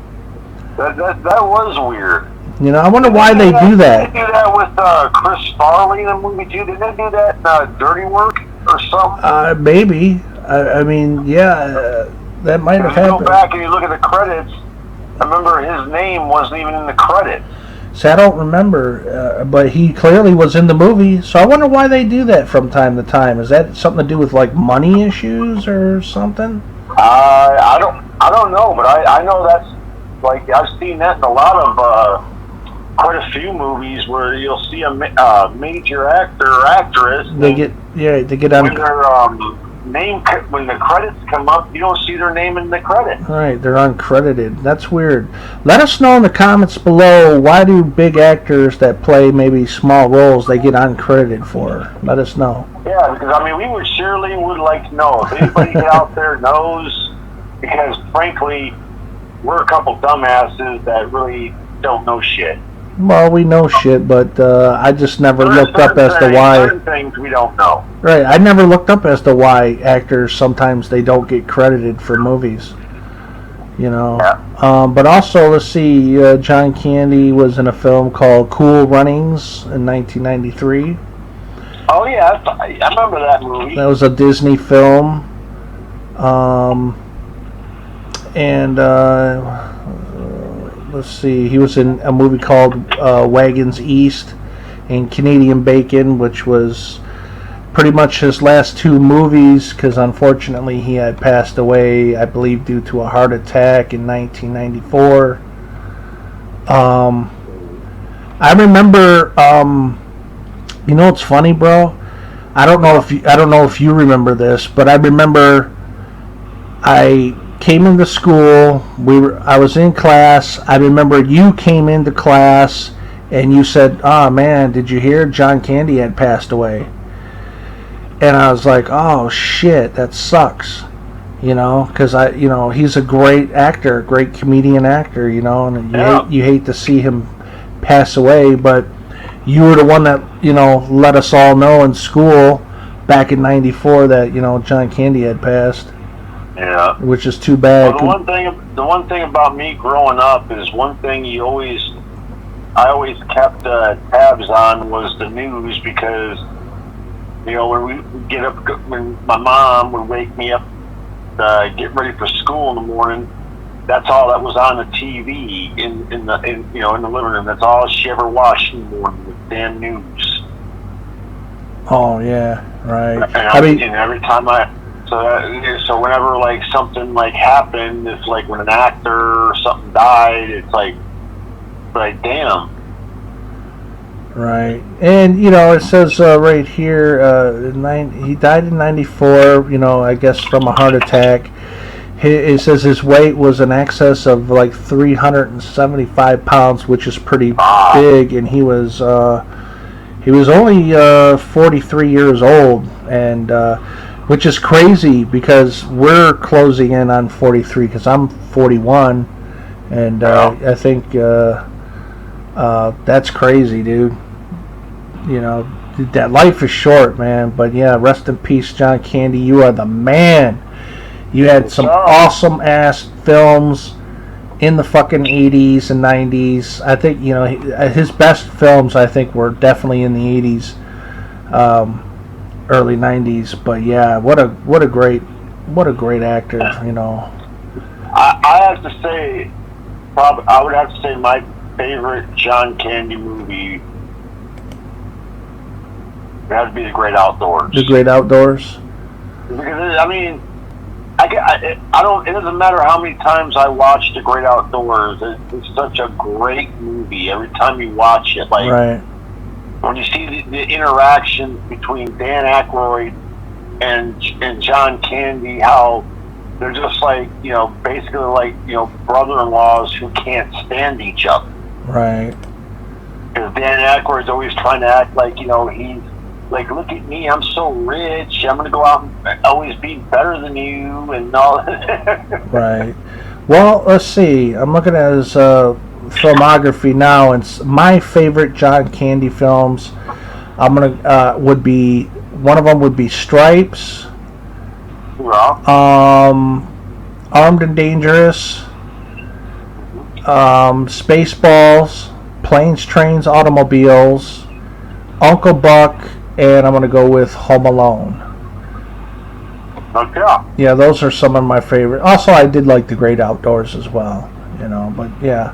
was weird. I wonder why they do that. Did they do that with Chris Farley in a movie too? Did they do that in Dirty Work or something? Maybe. I mean, yeah, that might have happened. If you go back and you look at the credits, I remember his name wasn't even in the credits. So I don't remember, but he clearly was in the movie. So I wonder why they do that from time to time. Is that something to do with money issues or something? I don't know, but I know that's I've seen that in a lot of quite a few movies where you'll see a major actor or actress. They get on. When when the credits come up, you don't see their name in the credit. Right, they're uncredited. That's weird. Let us know in the comments below, why do big actors that play maybe small roles, they get uncredited for? Let us know. Yeah, because I mean, we would surely like to know if anybody out there knows, because frankly, we're a couple dumbasses that really don't know shit. Well, we know shit, but I just never looked up as to why. Certain things we don't know. Right, I never looked up as to why actors sometimes they don't get credited for movies. You know. Yeah. But also, let's see, John Candy was in a film called Cool Runnings in 1993. Oh yeah, I remember that movie. That was a Disney film. Let's see, he was in a movie called Wagons East and Canadian Bacon, which was pretty much his last two movies, because unfortunately he had passed away, I believe, due to a heart attack in 1994. I remember, you know what's funny, bro? I don't know if you remember this, but I remember I came into school. I was in class. I remember you came into class and you said, "Oh man, did you hear John Candy had passed away?" And I was like, "Oh shit, that sucks." You know, because he's a great actor, great comedian actor. You know, and you hate to see him pass away. But you were the one that let us all know in school back in '94 that John Candy had passed. Yeah. Which is too bad. Well, the one thing about me growing up is one thing I always kept tabs on was the news, because when we get up, when my mom would wake me up, get ready for school in the morning, that's all that was on the TV in the living room. That's all she ever watched in the morning, the damn news. Oh yeah, right. And every time So whenever like something like happened, it's like when an actor or something died, it's like damn. Right, and it says right here, he died in '94. I guess from a heart attack. It says his weight was in excess of like 375 pounds, which is pretty big, and he was only 43 years old, and. Which is crazy because we're closing in on 43, because I'm 41, and I think that's crazy, dude. That life is short, man. But yeah, rest in peace, John Candy. You are the man. You had some awesome ass films in the fucking 80s and 90s. I think his best films, I think, were definitely in the 80s. Early 90s, but yeah, what a great actor, I have to say, I would have to say my favorite John Candy movie would have to be The Great Outdoors. The Great Outdoors. Because I mean, I don't. It doesn't matter how many times I watch The Great Outdoors. It's such a great movie. Every time you watch it, like. Right. When you see the interaction between Dan Aykroyd and John Candy, how they're just like, basically like, brother-in-laws who can't stand each other. Right. Because Dan Aykroyd's always trying to act like, he's like, look at me, I'm so rich, I'm going to go out and always be better than you and all. Right. Well, let's see. I'm looking at his filmography now, and my favorite John Candy films, would be, one of them would be Stripes, Armed and Dangerous, Spaceballs, Planes, Trains, Automobiles, Uncle Buck, and I'm going to go with Home Alone. Okay. Yeah, those are some of my favorite. Also, I did like The Great Outdoors as well, but yeah.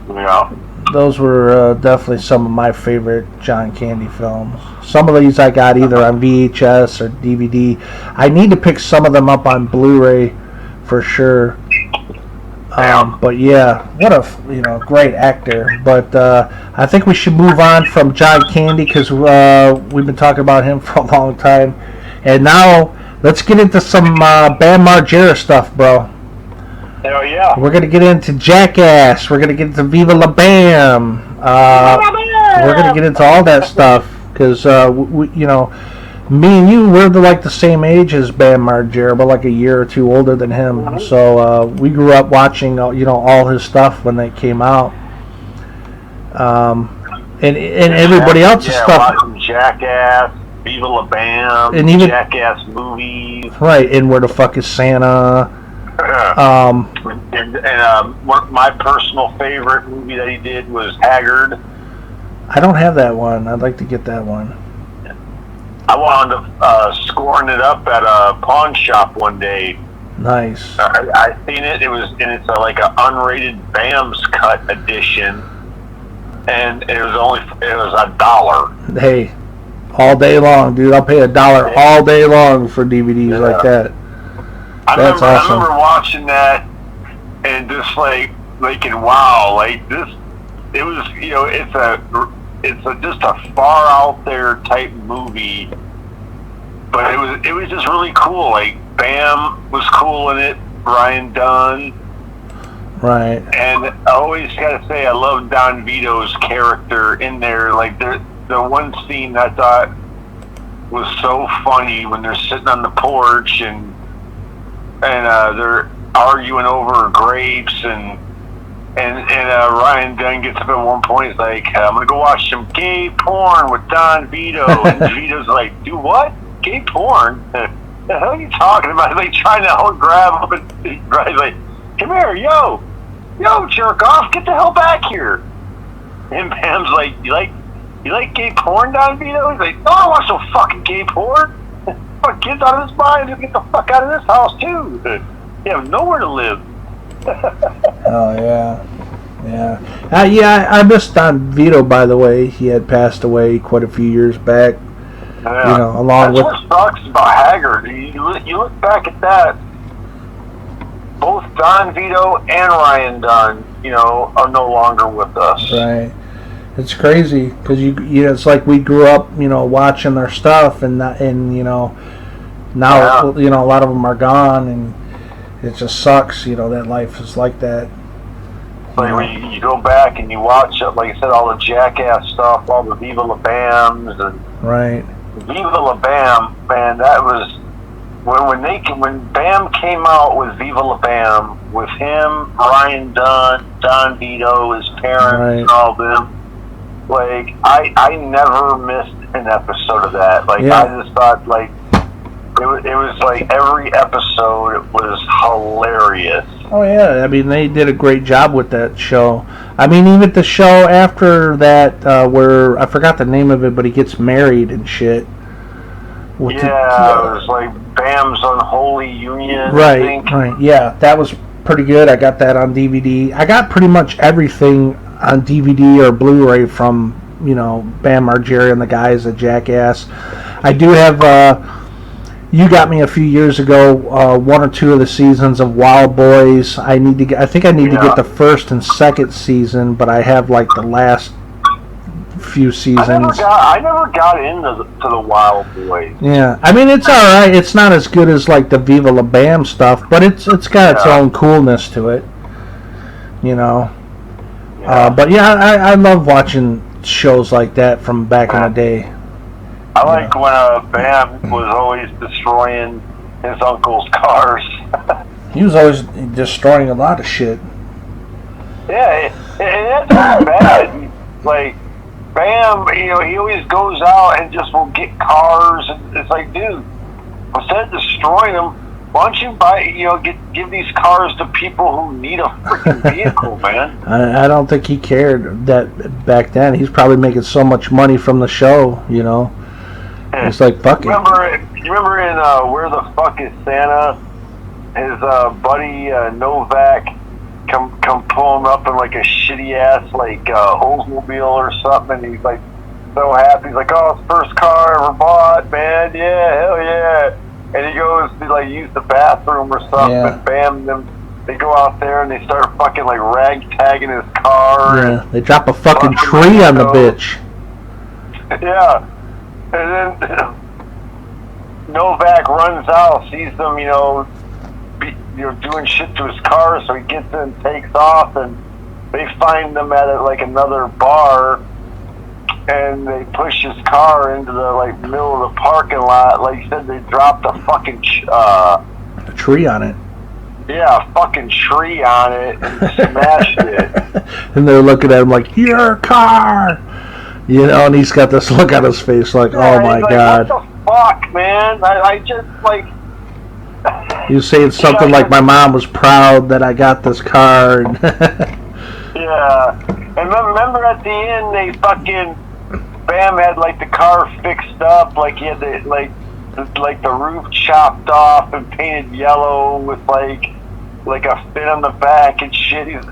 Yeah. Those were definitely some of my favorite John Candy films. Some of these I got either on VHS or DVD. I need to pick some of them up on Blu-ray for sure. But yeah, what a great actor. But I think we should move on from John Candy, because we've been talking about him for a long time. And now let's get into some Bam Margera stuff, bro. Hell yeah. We're gonna get into Jackass. We're gonna get into Viva La Bam. We're gonna get into all that stuff because you know, me and you, we're the same age as Bam Margera, but like a year or two older than him. Mm-hmm. So we grew up watching all his stuff when they came out. And everybody else's stuff. Watching Jackass, Viva La Bam, and even Jackass movies. Right, and Where the Fuck is Santa? My personal favorite movie that he did was Haggard. I don't have that one. I'd like to get that one. I wound up scoring it up at a pawn shop one day. Nice. I seen it. It's like an unrated Bam's Cut edition, and it was $1. Hey, all day long, dude. I'll pay $1 all day long for DVDs like that. That's awesome. I remember watching that and just thinking, wow, like this. It was, it's just a far out there type movie, but it was just really cool. Like Bam was cool in it, Ryan Dunn. Right. And I always gotta say I love Don Vito's character in there. Like the one scene I thought was so funny when they're sitting on the porch and they're arguing over grapes and Ryan Dunn gets up at one point. He's like, I'm gonna go watch some gay porn with Don Vito, and Vito's like, do what? Gay porn? The hell are you talking about? Like trying to grab him, and Ryan's like, come here, yo, jerk off, get the hell back here. And Bam's like, you like gay porn, Don Vito? He's like, no, I want some fucking gay porn. Fuck, kids out of his mind, he'll get the fuck out of this house too. You have nowhere to live. Oh yeah. I missed Don Vito, by the way. He had passed away quite a few years back. Yeah. Along with. That's what sucks about Haggard. You look back at that. Both Don Vito and Ryan Dunn, are no longer with us. Right. It's crazy because it's like we grew up, watching their stuff, and now a lot of them are gone, and it just sucks, that life is like that. Like when you go back and you watch, like I said, all the Jackass stuff, all the Viva La Bams, and right. Viva La Bam, man, that was when Bam came out with Viva La Bam with him, Ryan Dunn, Don Vito, his parents, right. And all them. Like I never missed an episode of that. Like yeah. I just thought like it was like every episode was hilarious. Oh yeah, I mean they did a great job with that show. I mean even the show after that where I forgot the name of it, but he gets married and shit. It was like Bam's Unholy Union. Right, right. Yeah, that was pretty good. I got that on DVD. I got pretty much everything on DVD or Blu-ray from Bam Margera and the guys at Jackass. I do have. You got me a few years ago. One or two of the seasons of Wild Boys. I think I need to get the first and second season, but I have like the last few seasons. I never got into the Wild Boys. Yeah, I mean it's all right. It's not as good as like the Viva La Bam stuff, but it's got its own coolness to it. But yeah, I love watching shows like that from back in the day. I like when Bam was always destroying his uncle's cars. He was always destroying a lot of shit. Yeah, and that's not bad. Like Bam, he always goes out and just will get cars. And it's like, dude, instead of destroying them, why don't you give these cars to people who need a freaking vehicle, man? I don't think he cared that back then. He's probably making so much money from the show, It's like, fuck it. You remember in Where the Fuck is Santa? His buddy Novak come pull him up in like a shitty ass Oldsmobile or something, and he's like so happy. He's like, oh, it's the first car I ever bought, man. Yeah, hell yeah. And he goes to use the bathroom or something, and Bam, they go out there and they start fucking rag tagging his car. Yeah, they drop a fucking tree on the bitch. Yeah, and then Novak runs out, sees them, doing shit to his car, so he gets in and takes off, and they find them at like another bar, and they push his car into the like middle of the parking lot. Like you said, they dropped a fucking A tree on it. a fucking tree on it and smashed it. And they're looking at him like, your car! And he's got this look on his face like, oh my he's God. What the fuck, man? I just like... He was saying something like, my mom was proud that I got this car. Yeah. And remember at the end, they fucking... Bam had like the car fixed up, like he had the roof chopped off and painted yellow with like a fin on the back and shit. He's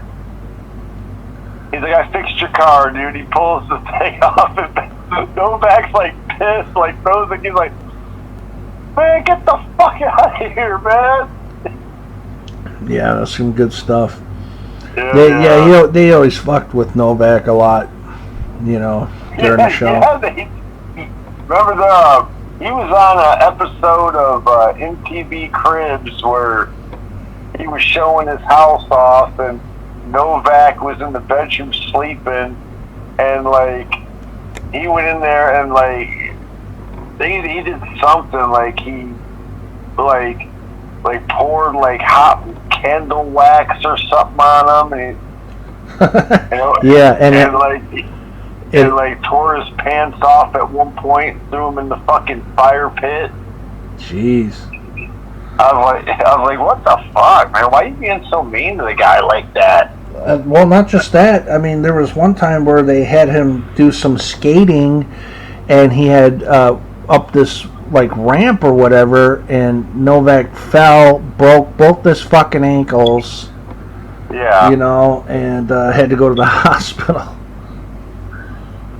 like, I fixed your car, dude. He pulls the thing off and Novak's like pissed, like throws it. He's like, man, get the fuck out of here, man. Yeah, that's some good stuff. Yeah, they always fucked with Novak a lot, during the show. Remember he was on an episode of MTV Cribs where he was showing his house off and Novak was in the bedroom sleeping, and like he went in there and like he did something like he like poured like hot candle wax or something on him, and yeah, and like tore his pants off at one point, threw him in the fucking fire pit. Jeez. I was like, what the fuck, man? Why are you being so mean to the guy like that? Well, not just that. I mean, there was one time where they had him do some skating, and he had up this like ramp or whatever, and Novak fell, broke both his fucking ankles. Yeah. And had to go to the hospital.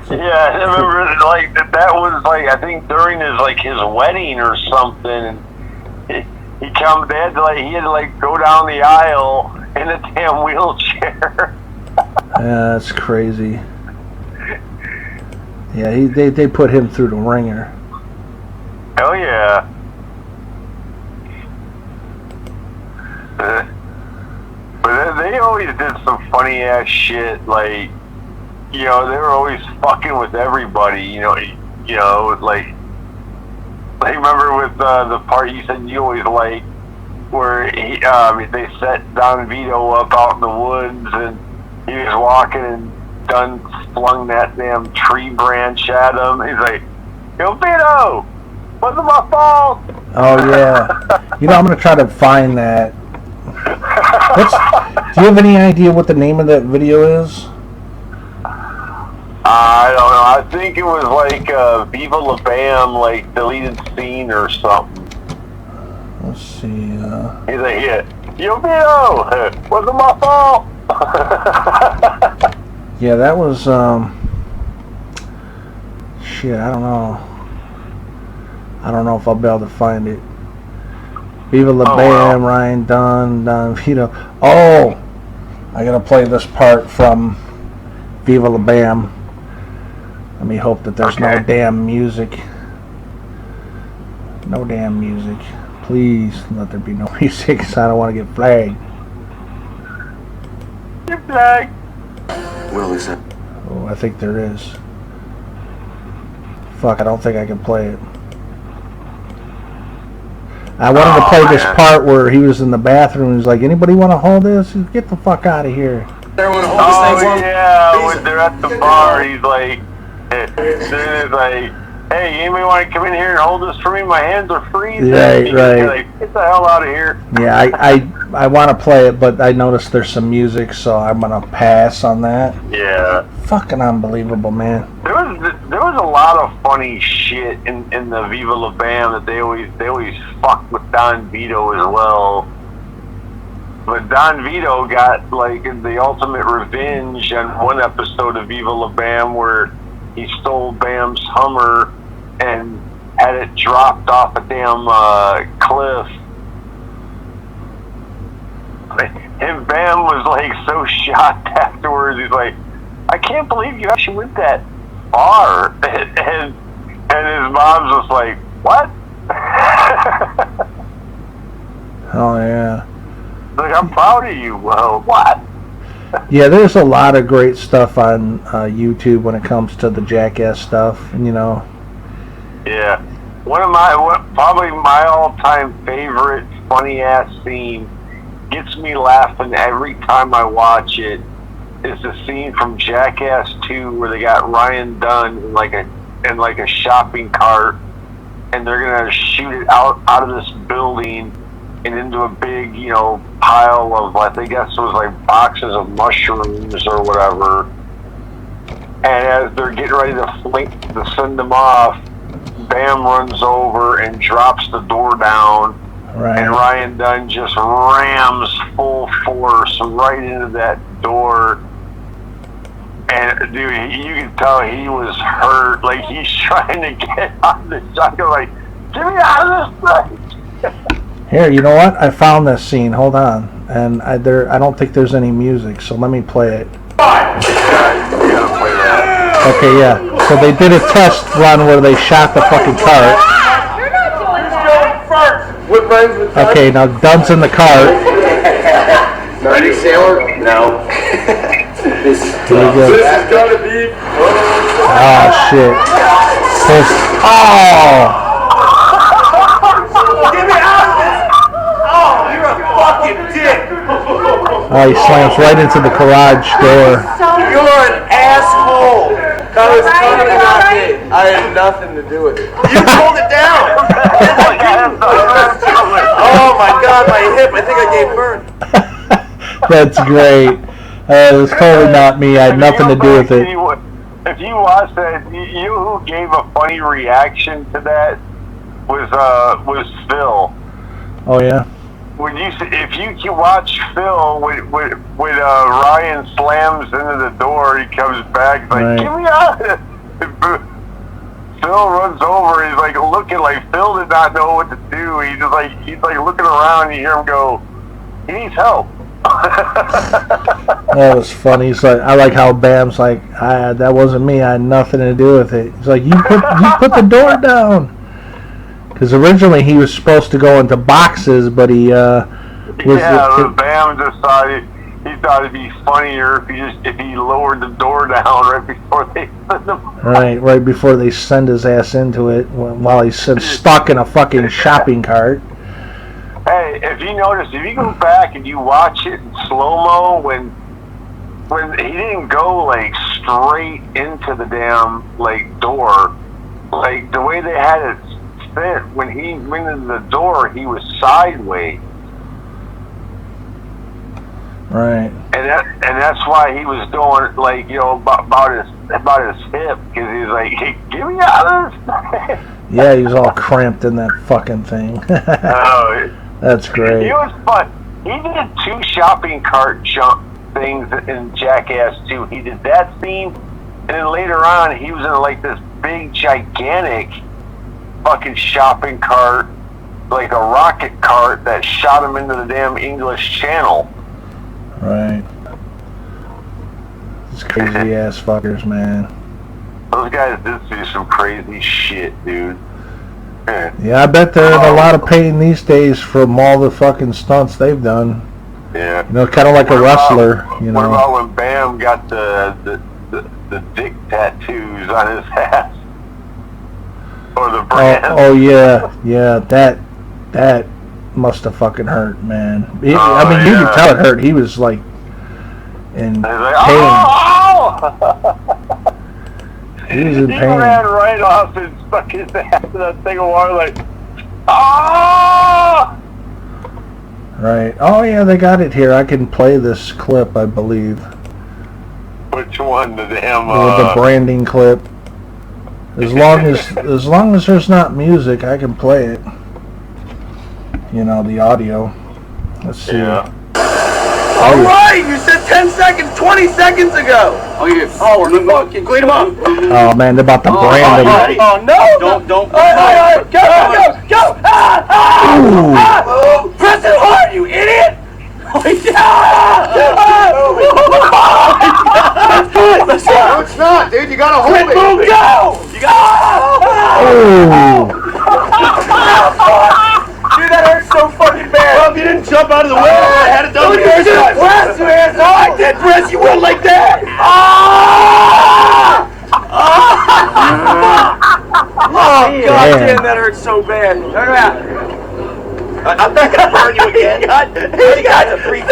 Yeah, I remember like that was like I think during his wedding or something. He had to go down the aisle in a damn wheelchair. Yeah, that's crazy. Yeah, they put him through the ringer. Hell yeah. But they always did some funny ass shit, like they were always fucking with everybody. I remember with the part you said you always like, where they set Don Vito up out in the woods and he was walking and Dunn flung that damn tree branch at him. He's like, yo, Vito, wasn't my fault. Oh yeah. I'm gonna try to find that. Do you have any idea what the name of that video is? I don't know. I think it was like Viva La Bam, like deleted scene or something. Let's see. He's like, yeah, yo, Vito, wasn't my fault. Yeah, that was shit. I don't know. I don't know if I'll be able to find it. Viva La Bam, wow. Ryan Dunn, Don Vito. Oh, I gotta play this part from Viva La Bam. Let me hope that there's no damn music. No damn music. Please let there be no music, because I don't want to get flagged. Get flagged. Will, is it? Oh, I think there is. Fuck, I don't think I can play it. I wanted to play this part where he was in the bathroom and he's like, anybody want to hold this? Get the fuck out of here. Everyone hold this thing for me. Yeah, when they're at the bar, he's like, hey, anybody want to come in here and hold this for me? My hands are freezing. Right. Like, get the hell out of here. Yeah, I want to play it, but I noticed there's some music, so I'm going to pass on that. Yeah. Fucking unbelievable, man. There was a lot of funny shit in the Viva La Bam that they always fucked with Don Vito as well. But Don Vito got like the ultimate revenge on one episode of Viva La Bam where he stole Bam's Hummer and had it dropped off a damn cliff. And Bam was like so shocked afterwards. He's like, I can't believe you actually went that far. And his mom's just like, what? Oh yeah. Like, I'm proud of you. Well, what? Yeah, there's a lot of great stuff on YouTube when it comes to the Jackass stuff, and you know. Yeah. Probably my all-time favorite funny-ass scene, gets me laughing every time I watch it, is the scene from Jackass 2 where they got Ryan Dunn in like a shopping cart, and they're gonna shoot it out of this building and into a big, you know, pile of, I guess it was like boxes of mushrooms or whatever. And as they're getting ready to send them off, Bam runs over and drops the door down, Right. and Ryan Dunn just rams full force right into that door. And dude, you can tell he was hurt. Like, he's trying to get out of the shotgun. Like, get me out of this place. Here, you know what? I found this scene. Hold on, and I don't think there's any music, so let me play it. Okay, yeah. So they did a test run where they shot the fucking cart. You're not doing that. Okay, now Dunn's in the cart. Ready, sailor? No. This is Here we go. gonna be. Oh shit. Oh! Get me out of this! Oh, you're a fucking dick! Oh, he slams right into the garage door. You're an asshole! That was totally not me. I had nothing to do with it. You pulled it down! Oh my god, my hip! I think I gave birth. That's great. It was totally not me. I had nothing to do with it. If you watch that, you who gave a funny reaction to that was Phil. Oh yeah. If you watch Phil when Ryan slams into the door, he comes back he's like, Right. "Get me out of here!" Phil runs over. He's like looking like Phil did not know what to do. He's like looking around. And you hear him go, "He needs help." That was funny. He's like, I like how Bam's like, that wasn't me. I had nothing to do with it. He's like, you put the door down. Because originally he was supposed to go into boxes, but he Bam decided he thought it'd be funnier if he lowered the door down right before they sent him. right before they send his ass into it while he's stuck in a fucking shopping cart. Hey, if you notice, if you go back and you watch it in slow-mo, when he didn't go like straight into the damn like door, like the way they had it fit, when he went into the door, he was sideways. Right. And that's why he was doing like, you know, about his hip, because he's like, hey, get me out of this. Yeah, he was all cramped in that fucking thing. Oh, That's great. it was fun. He did 2 shopping cart jump things in Jackass 2. He did that scene, and then later on, he was in like this big, gigantic fucking shopping cart, like a rocket cart that shot him into the damn English Channel. Right. These crazy ass fuckers, man. Those guys did do some crazy shit, dude. Yeah, I bet they're in a lot of pain these days from all the fucking stunts they've done. Yeah. You know, kind of like a wrestler, you What know. about when Bam got the dick tattoos on his ass? Or the brand? Oh yeah, that must have fucking hurt, man. You could tell it hurt. He was like in And he's like, pain. oh! He was in He pain. ran right off and stuck his ass in that thing of water like, oh! Right. Oh yeah, they got it here. I can play this clip, I believe, Which one? The damn, with the branding clip. As long as there's not music, I can play it. You know, the audio. Let's see. Yeah. Alright, you said 10 seconds, 20 seconds ago! Oh, we're fucking clean them up! Oh man, they're about to brand him. Oh no! Don't. Alright, go! Ooh. Press it hard, you idiot! Let's go! No, it's not, dude. You gotta hold it. Go! You gotta. Ooh. jump out of the way. I had it done the first time. Press, you asshole! I did press. You went like that. Ah! Oh, God damn, that hurt so bad. Look at that. I'm not gonna burn you again. He got 3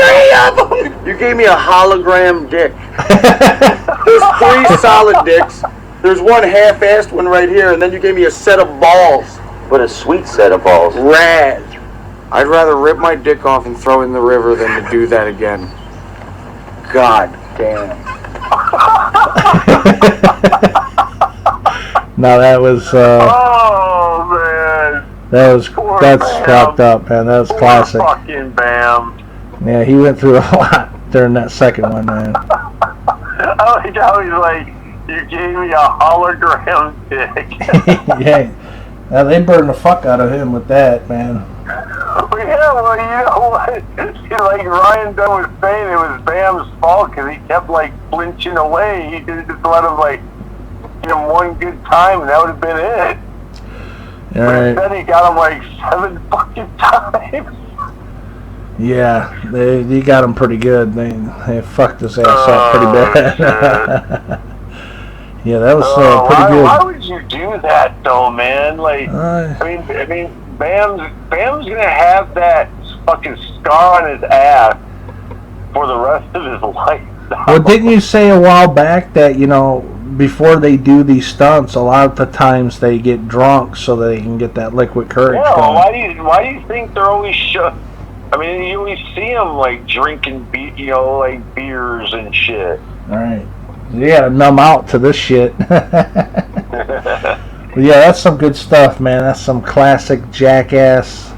of them. You gave me a hologram dick. There's 3 solid dicks. There's one half-assed one right here, and then you gave me a set of balls. What a sweet set of balls. Rad. I'd rather rip my dick off and throw it in the river than to do that again. God damn. No, that was Oh man. that's Bam. fucked up, man. That was Poor classic. Fucking Bam. Yeah, he went through a lot during that second one, man. I like how he's like, you gave me a hologram dick. Yeah, they burned the fuck out of him with that, man. Yeah, well, you know what? Like Ryan Dunn was saying, it was Bam's fault because he kept like flinching away. He could just let him like give him one good time, and that would have been it. All right. But then he got him like 7 fucking times. Yeah, they got him pretty good. They fucked his ass up pretty bad. Yeah, that was pretty good. Why would you do that though, man? Like, I mean, Bam's gonna have that fucking scar on his ass for the rest of his life. Well, didn't you say a while back that, you know, before they do these stunts, a lot of the times they get drunk so they can get that liquid courage Yeah, going? why do you think they're always I mean, you always see them like drinking, like beers and shit. All right, you gotta numb out to this shit. But yeah, that's some good stuff, man. That's some classic Jackass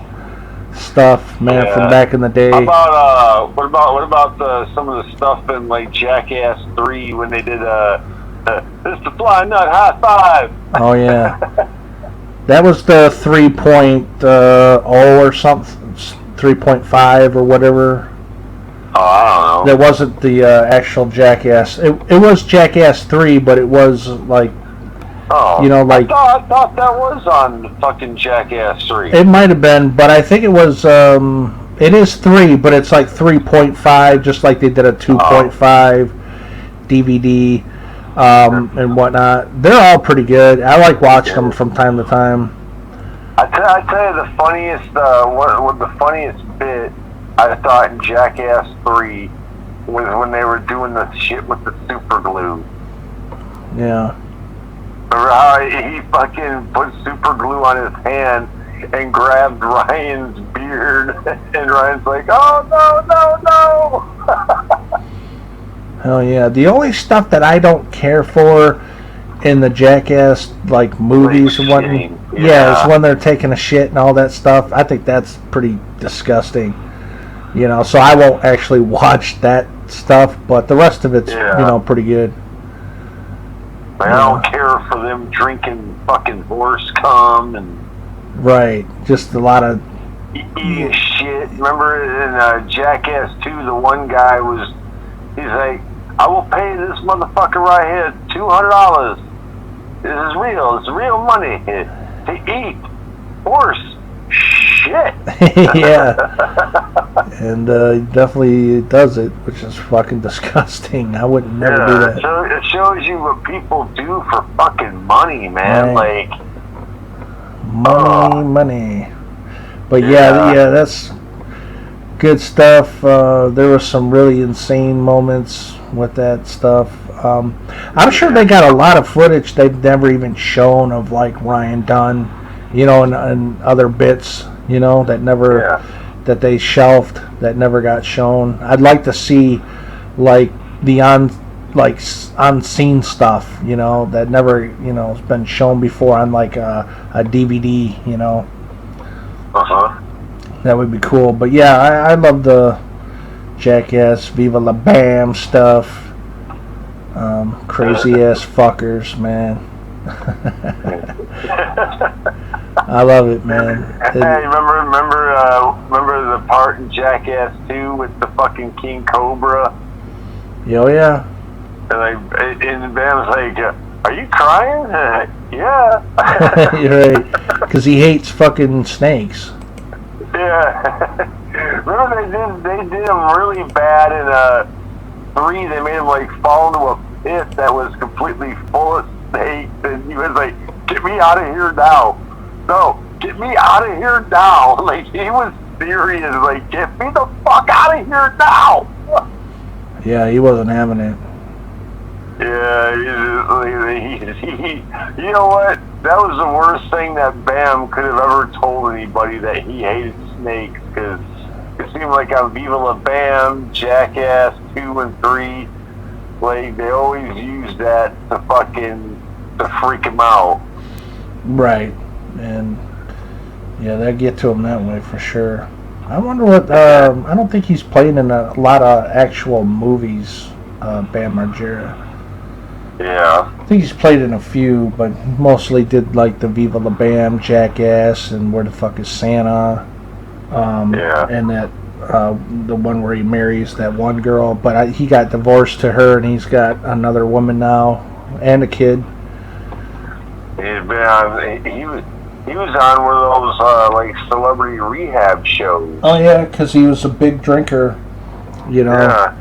stuff, man, from back in the day. How about what about some of the stuff in like Jackass 3 when they did this the Fly Nut High Five? Oh yeah, that was the 3.0 or something, 3.5 or whatever. Oh, I don't know. That wasn't the actual Jackass. It was Jackass 3, but it was like, you know, like I thought that was on the fucking Jackass 3. it might have been, but I think it was. It is 3, but it's like 3.5, just like they did a 2.5 DVD and whatnot. They're all pretty good. I like watching them from time to time. I tell you the funniest, what the funniest bit I thought in Jackass 3 was when they were doing the shit with the super glue. Yeah. Remember how he fucking put super glue on his hand and grabbed Ryan's beard, and Ryan's like, "Oh no!" Hell yeah. The only stuff that I don't care for in the Jackass like movies and whatnot, is when they're taking a shit and all that stuff. I think that's pretty disgusting. You know, so I won't actually watch that stuff, but the rest of it's you know, pretty good. Like, I don't care for them drinking fucking horse cum and right, just a lot of eating shit. Remember in Jackass 2, the one guy he's like, "I will pay this motherfucker right here $200. This is real. It's real money to eat horse shit." Yeah. And definitely does it, which is fucking disgusting. I would never do that. So it shows you what people do for fucking money, man. Right. Like money. But yeah, that's good stuff. There were some really insane moments with that stuff. I'm sure they got a lot of footage they've never even shown of like Ryan Dunn, you know, and other bits, you know, that never that they shelved, that never got shown. I'd like to see like the unseen stuff, you know, that never, you know, has been shown before on like a DVD, you know. That would be cool. But yeah, I love the Jackass Viva La Bam stuff. Crazy ass fuckers, man. I love it, man. Hey, remember the part in Jackass 2 with the fucking King Cobra? Oh yeah. And Bam's like, "Are you crying?" Yeah. You're right, because he hates fucking snakes. Yeah. Remember they did him really bad in 3. They made him like fall into a pit that was completely full of snakes, and he was like, "Get me out of here now! No, get me out of here now!" Like he was serious. Like, "Get me the fuck out of here now!" Yeah, he wasn't having it. Yeah, you know what? That was the worst thing that Bam could have ever told anybody, that he hated snakes, because it seemed like on Viva La Bam, Jackass 2 and 3, like they always used that to freak him out. Right, and yeah, they get to him that way for sure. I wonder what. I don't think he's played in a lot of actual movies, Bam Margera. Yeah. I think he's played in a few, but mostly did like the Viva La Bam, Jackass, and Where the Fuck is Santa? Yeah. And that the one where he marries that one girl, but he got divorced to her, and he's got another woman now and a kid. He's been on. He was on one of those like celebrity rehab shows. Oh yeah, because he was a big drinker. You know.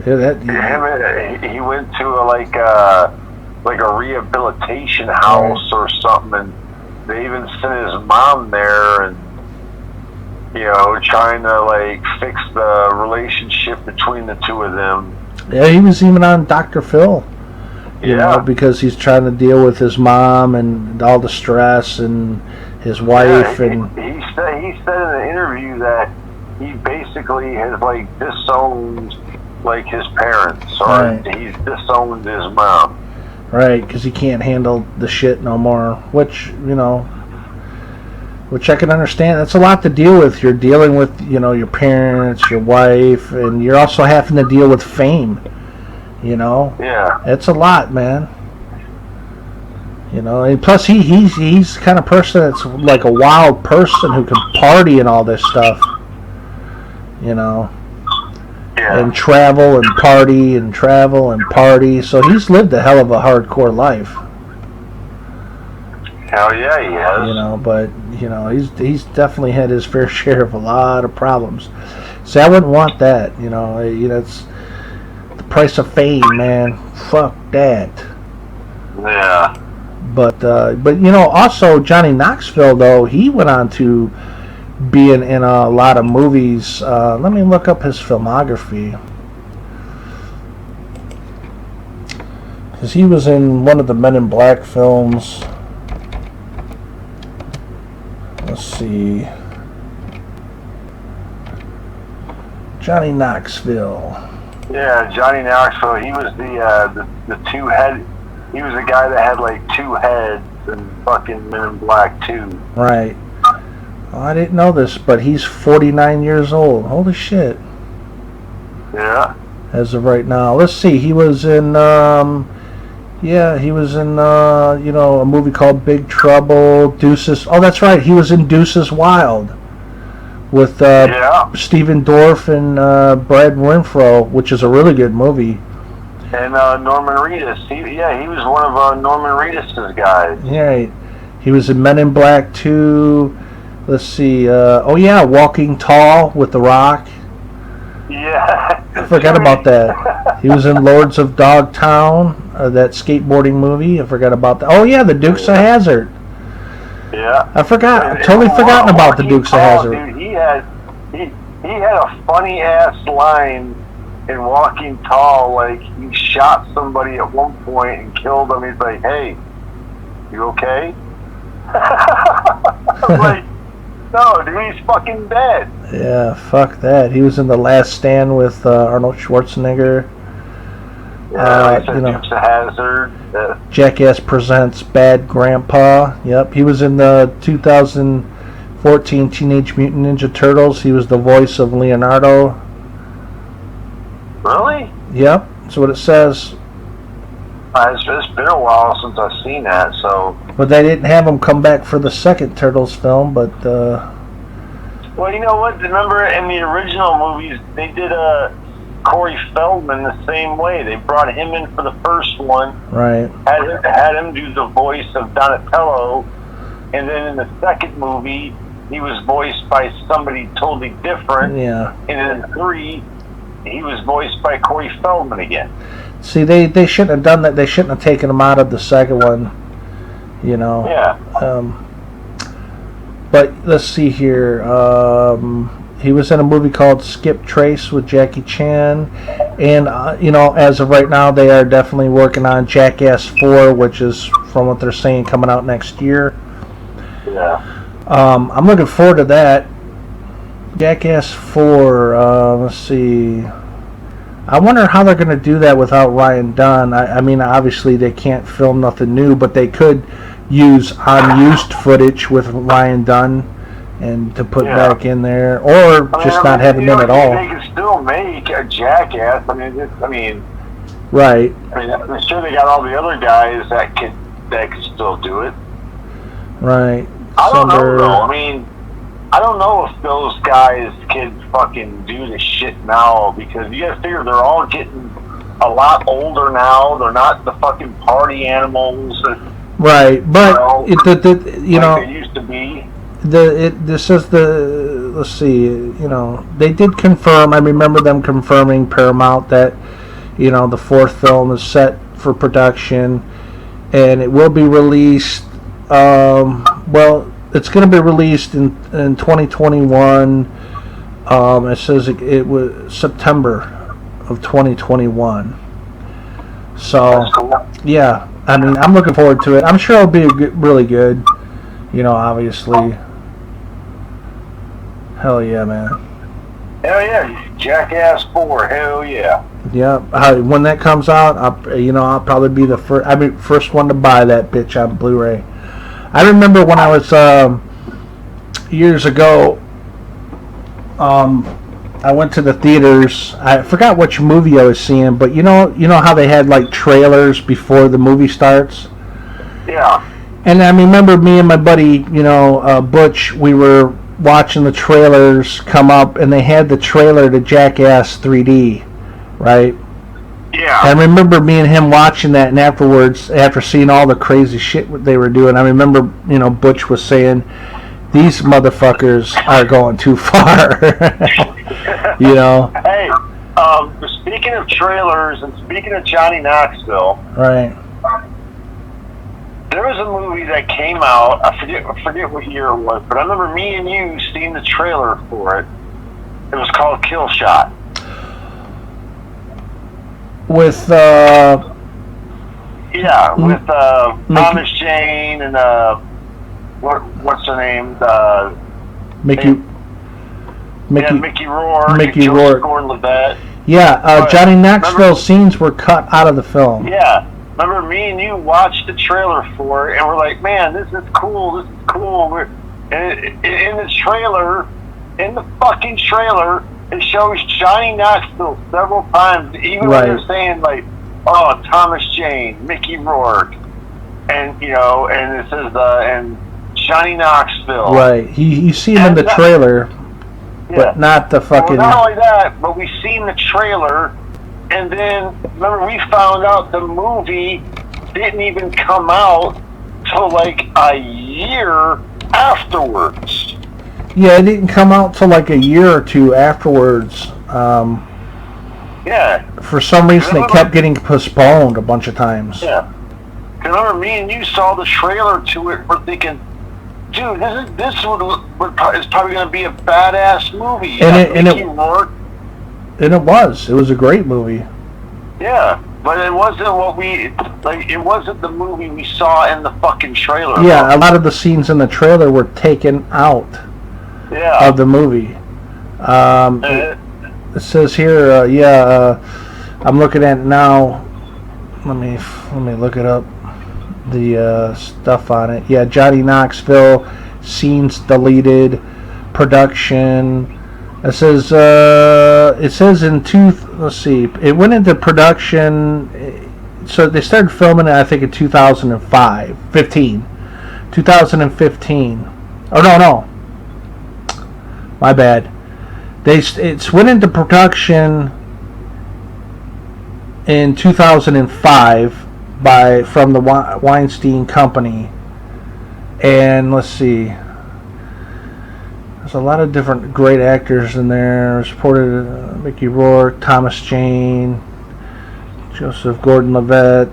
Yeah. He went to like a rehabilitation house or something, and they even sent his mom there, and trying to like fix the relationship between the two of them. Yeah, he was even on Dr. Phil. You know, because he's trying to deal with his mom and all the stress and his wife. And he said in an interview that he basically has like disowned like his parents, or he's disowned his mom. Right, because he can't handle the shit no more. Which I can understand. That's a lot to deal with. You're dealing with your parents, your wife, and you're also having to deal with fame. Yeah, it's a lot, man. And plus he's the kind of person that's like a wild person who can party and all this stuff. Yeah. And travel and party and travel and party. So he's lived a hell of a hardcore life. Hell yeah, he has. But he's definitely had his fair share of a lot of problems. See, I wouldn't want that. It's the price of fame, man. Fuck that. Yeah. But also Johnny Knoxville, though, he went on to being in a lot of movies. Let me look up his filmography, because he was in one of the Men in Black films. Let's see, Johnny Knoxville. Yeah, Johnny Knoxville. He was the two head. He was the guy that had like 2 heads in fucking Men in Black 2. Right. Oh, I didn't know this, but he's 49 years old. Holy shit. Yeah. As of right now. Let's see. He was in, a movie called Big Trouble, Deuces. Oh, that's right. He was in Deuces Wild with Stephen Dorff and Brad Renfro, which is a really good movie. And Norman Reedus. He was one of Norman Reedus' guys. Right. He was in Men in Black 2. Let's see. Walking Tall with The Rock. Yeah. I forgot about that. He was in Lords of Dogtown, that skateboarding movie. I forgot about that. Oh yeah, The Dukes of Hazzard. Yeah. I totally forgotten about The Dukes of Hazzard. Dude, he had a funny ass line in Walking Tall. Like he shot somebody at one point and killed him. He's like, "Hey, you okay?" I'm like, no, dude, he's fucking dead. Yeah, fuck that. He was in The Last Stand with Arnold Schwarzenegger. Dukes of Hazzard. Jackass Presents Bad Grandpa. Yep, he was in the 2014 Teenage Mutant Ninja Turtles. He was the voice of Leonardo. Really? Yep, that's what it says. It's been a while since I've seen that, so... But they didn't have him come back for the second Turtles film, but... Well, you know what? Remember in the original movies, they did Corey Feldman the same way. They brought him in for the first one. Right. Had him do the voice of Donatello, and then in the second movie, he was voiced by somebody totally different. Yeah. And in 3, he was voiced by Corey Feldman again. See, they shouldn't have done that. They shouldn't have taken him out of the second one. You know. Yeah. But let's see here. He was in a movie called Skip Trace with Jackie Chan, and you know, as of right now, they are definitely working on Jackass 4, which is, from what they're saying, coming out next year. Yeah. I'm looking forward to that. Jackass 4. Let's see. I wonder how they're going to do that without Ryan Dunn. I mean, obviously they can't film nothing new, but they could use unused footage with Ryan Dunn and to put back in there, or just not have him in at all. They can still make a Jackass. I mean, right. I mean, I'm sure they got all the other guys that could still do it. Right. I don't know though. I mean, I don't know if those guys can fucking do this shit now, because you gotta figure they're all getting a lot older now. They're not the fucking party animals that, right, but you know, they used to be. This is the, let's see, you know, they did confirm, I remember them confirming, Paramount, that, you know, the 4th film is set for production and it will be released, well, it's going to be released in 2021. It says it was September of 2021. So, yeah, I mean, I'm looking forward to it. I'm sure it'll be really good, you know, obviously. Hell yeah, man. Hell yeah, Jackass 4, hell yeah. Yeah, when that comes out, I'll probably be the first one to buy that bitch on Blu-ray. I remember when I was years ago, I went to the theaters. I forgot which movie I was seeing, but you know how they had like trailers before the movie starts. Yeah. And I remember me and my buddy, Butch, we were watching the trailers come up, and they had the trailer to Jackass 3D, right? Yeah. I remember me and him watching that, and afterwards, after seeing all the crazy shit they were doing, I remember, Butch was saying, these motherfuckers are going too far. Hey, speaking of trailers and speaking of Johnny Knoxville, right? There was a movie that came out. I forget what year it was, but I remember me and you seeing the trailer for it. It was called Kill Shot. With with Thomas Jane and what's her name? Mickey Rourke. Mickey Rourke. Gordon-Levitt. Yeah, Johnny Knoxville scenes were cut out of the film. Yeah. Remember, me and you watched the trailer for it, and we're like, man, this is cool. In the trailer, in the fucking trailer, it shows Johnny Knoxville several times, even when they're saying, like, oh, Thomas Jane, Mickey Rourke, and, and it says, and Johnny Knoxville. Right. You see him in the trailer, but not the fucking... Well, not only that, but we seen the trailer, and then, remember, we found out the movie didn't even come out till like a year afterwards. Yeah, it didn't come out till like a year or two afterwards. Yeah. For some reason, it kept getting postponed a bunch of times. Yeah. Remember, me and you saw the trailer to it. We're thinking, dude, this is probably going to be a badass movie. And it was. It was a great movie. Yeah, but it wasn't it wasn't the movie we saw in the fucking trailer. Yeah, a lot of the scenes in the trailer were taken out of the movie. It says here, I'm looking at it now. Let me look it up. The stuff on it. Yeah, Johnny Knoxville, scenes deleted, production. It says let's see, it went into production, so they started filming it, I think, in 2015. Oh, no. My bad. It went into production in 2005 from the Weinstein Company. And let's see. There's a lot of different great actors in there. Reported Mickey Rourke, Thomas Jane, Joseph Gordon-Levitt.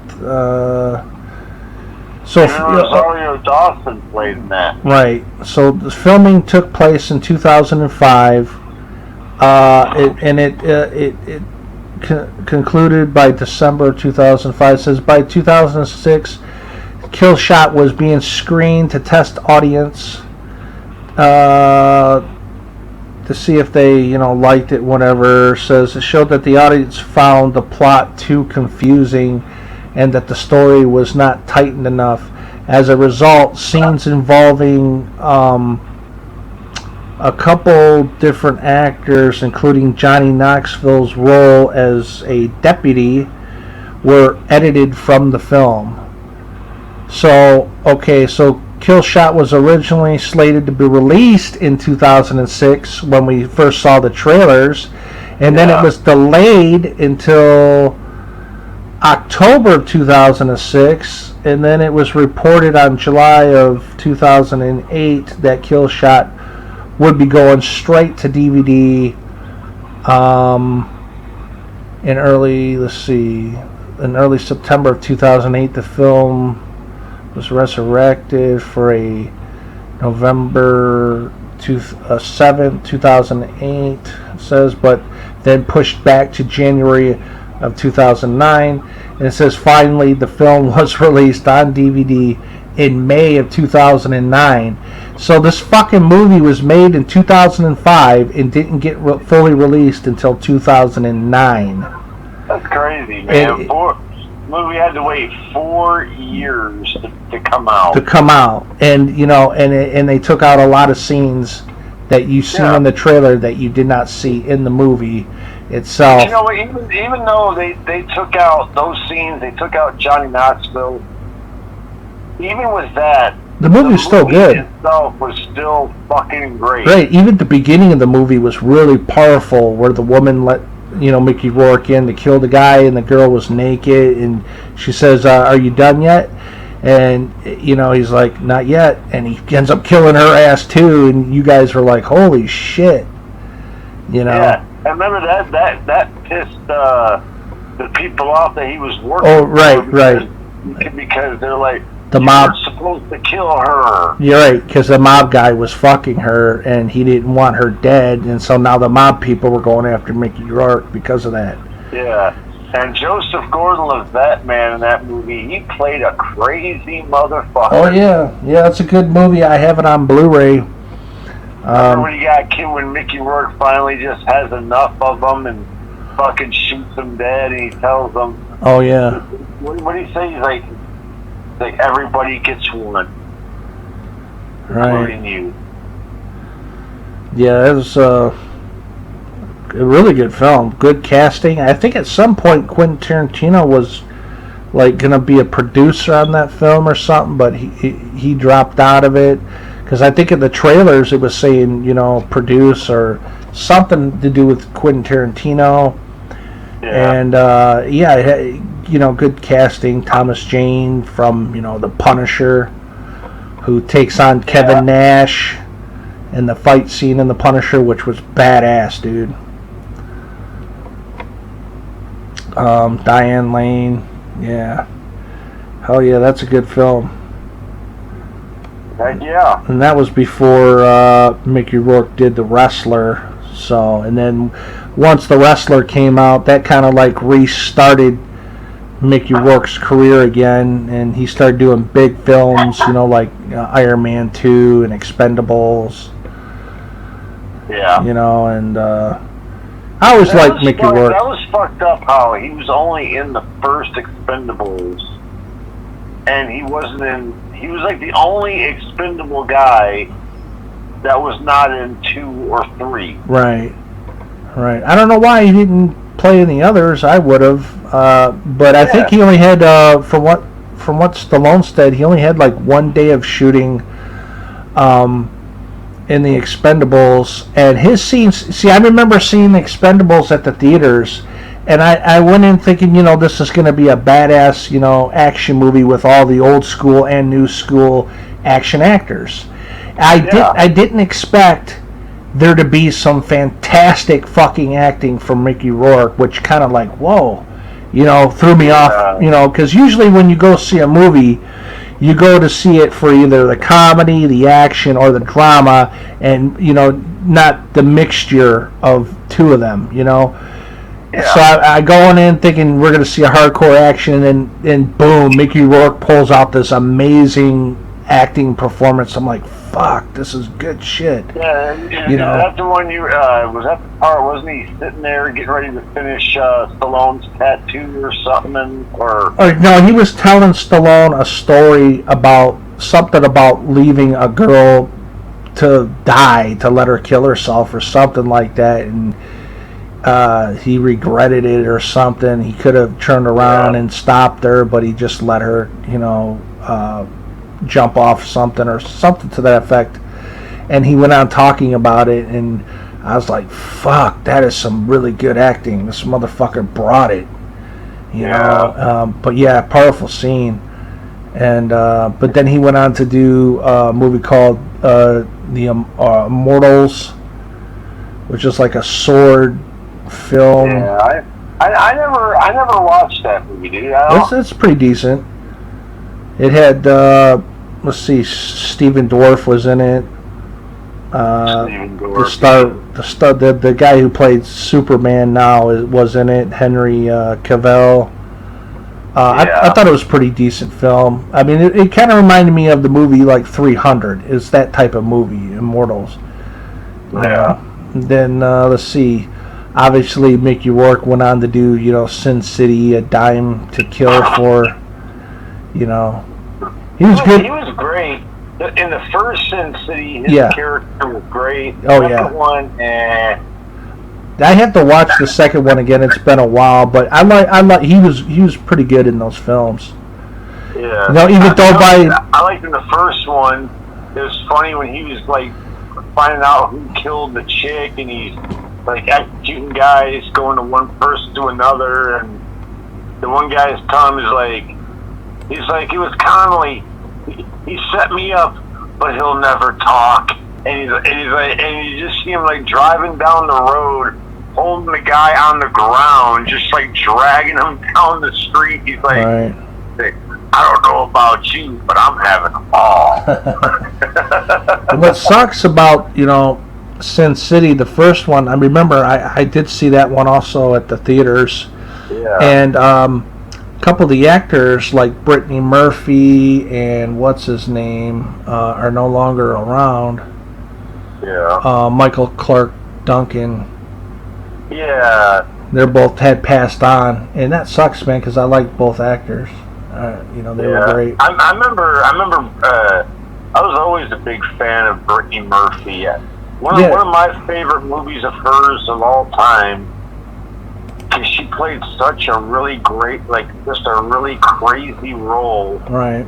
Rosario Dawson played in that. Right. So the filming took place in 2005. It concluded by December 2005. It says by 2006, Kill Shot was being screened to test audience to see if they, liked it. Whatever. Says it showed that the audience found the plot too confusing and that the story was not tightened enough. As a result, scenes involving a couple different actors, including Johnny Knoxville's role as a deputy, were edited from the film. So Kill Shot was originally slated to be released in 2006 when we first saw the trailers, and then it was delayed until October of 2006, and then it was reported on July of 2008 that Kill Shot would be going straight to DVD in early September of 2008. The film was resurrected for a November 7th, 2008, it says, but then pushed back to January of 2009. And it says finally the film was released on DVD in May of 2009. So this fucking movie was made in 2005 and didn't get fully released until 2009. That's crazy, man. Movie had to wait 4 years to come out. And and they took out a lot of scenes that you see in the trailer that you did not see in the movie itself. You know what? Even though they took out those scenes, they took out Johnny Knoxville. Even with that, the movie was still good. Itself was still fucking great. Great. Even the beginning of the movie was really powerful, where the woman let Mickey Rourke in to kill the guy, and the girl was naked, and she says, "Are you done yet?" And he's like, "Not yet," and he ends up killing her ass too. And you guys were like, "Holy shit!" Yeah, I remember that pissed the people off that he was working. Oh, right. Because they're like, the mob were supposed to kill her. You're right, because the mob guy was fucking her, and he didn't want her dead, and so now the mob people were going after Mickey Rourke because of that. Yeah, and Joseph Gordon-Levitt, man, in that movie, he played a crazy motherfucker. Oh yeah, it's a good movie. I have it on Blu-ray. Remember when Mickey Rourke finally just has enough of them and fucking shoots them dead, and he tells them, "Oh yeah." What did he say? He's like everybody gets one, including you. Yeah, it was a really good film. Good casting. I think at some point Quentin Tarantino was gonna be a producer on that film or something, but he dropped out of it, because I think in the trailers it was saying produce or something to do with Quentin Tarantino. Yeah. And good casting. Thomas Jane from The Punisher, who takes on Kevin Nash in the fight scene in The Punisher, which was badass, dude. Diane Lane, yeah, hell yeah, that's a good film. Yeah. And that was before Mickey Rourke did The Wrestler. So, and then once The Wrestler came out, that kind of restarted Mickey Rourke's career again, and he started doing big films, like Iron Man 2 and Expendables. Yeah. And I always liked Mickey Rourke. That was fucked up how he was only in the first Expendables, and he was the only expendable guy that was not in 2 or 3. Right. I don't know why he didn't play in the others. I would have, but I think he only had, from what Stallone said, he only had 1 day of shooting in the Expendables, and his scenes. See, I remember seeing the Expendables at the theaters, and I went in thinking, this is going to be a badass, action movie with all the old school and new school action actors. I didn't expect there to be some fantastic fucking acting from Mickey Rourke, which kind of like, whoa, you know, threw me off, you know, because usually when you go see a movie, you go to see it for either the comedy, the action, or the drama, and, you know, not the mixture of two of them, you know. Yeah. So I go in thinking we're going to see a hardcore action, and boom, Mickey Rourke pulls out this amazing acting performance. I'm like, fuck, this is good shit. Yeah, you know. that's the one you, was that the part, wasn't he sitting there getting ready to finish Stallone's tattoo or something? Or no, he was telling Stallone a story about something about leaving a girl to die, to let her kill herself or something like that, and he regretted it or something. He could have turned around and stopped her, but he just let her, you know, jump off something or something to that effect. And he went on talking about it, and I was like, fuck, that is some really good acting. This motherfucker brought it, you know. But yeah, powerful scene. And but then he went on to do a movie called The Immortals, which is like a sword film. Yeah, I never watched that movie, dude. It's pretty decent. It had let's see, Stephen Dorff was in it. Stephen Dorff. The guy who played Superman now was in it. Henry Cavill. I thought it was a pretty decent film. I mean, it kind of reminded me of the movie like 300. It's that type of movie, Immortals. Yeah. Then let's see. Obviously, Mickey Rourke went on to do, you know, Sin City, A Dime to Kill For. You know, he was good. He was great. In the first Sin City, his character was great. Oh, the yeah. One, I have to watch the second one again. It's been a while, but I like. He was pretty good in those films. Yeah. You know, I liked in the first one. It was funny when he was like finding out who killed the chick, and he's like executing guys, going to one person to another, and the one guy's tongue is like, he's like, it was Connolly. He set me up, but he'll never talk. And he's like, and you just see him like driving down the road, holding the guy on the ground, just like dragging him down the street. He's like, right. I don't know about you, but I'm having a ball. What sucks about, you know, Sin City, the first one, I remember I did see that one also at the theaters. Yeah. And a couple of the actors, like Brittany Murphy and what's his name, are no longer around. Yeah. Michael Clark Duncan. Yeah. They both had passed on, and that sucks, man, because I like both actors. You know, they were great. I remember. I was always a big fan of Brittany Murphy. One of my favorite movies of hers of all time, because she played such a really great, like just a really crazy role. Right.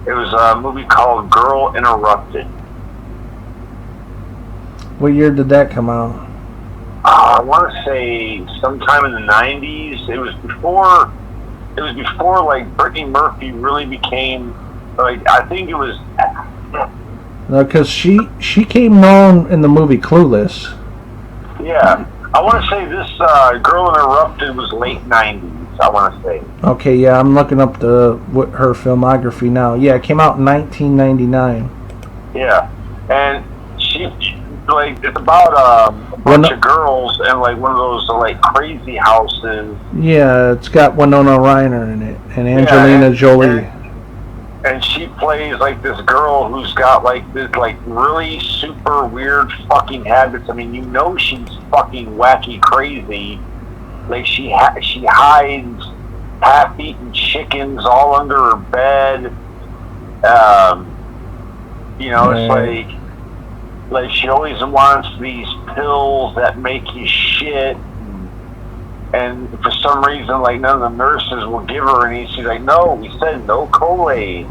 It was a movie called Girl Interrupted. What year did that come out? I want to say sometime in the 90s. It was before like Brittany Murphy really became, like, I think it was. No, because she came known in the movie Clueless. Yeah, I want to say this Girl Interrupted was late 90s. I want to say. Okay, yeah, I'm looking up her filmography now. Yeah, it came out in 1999. Yeah, and she, like, it's about a bunch of girls and like one of those like crazy houses. Yeah, it's got Winona Ryder in it and Angelina Jolie. And she plays like this girl who's got like this like really super weird fucking habits. I mean, you know, she's fucking wacky crazy. Like she hides half-eaten chickens all under her bed. You know, it's like she always wants these pills that make you shit. And for some reason, like, none of the nurses will give her any. She's like, no, we said no Kool-Aid.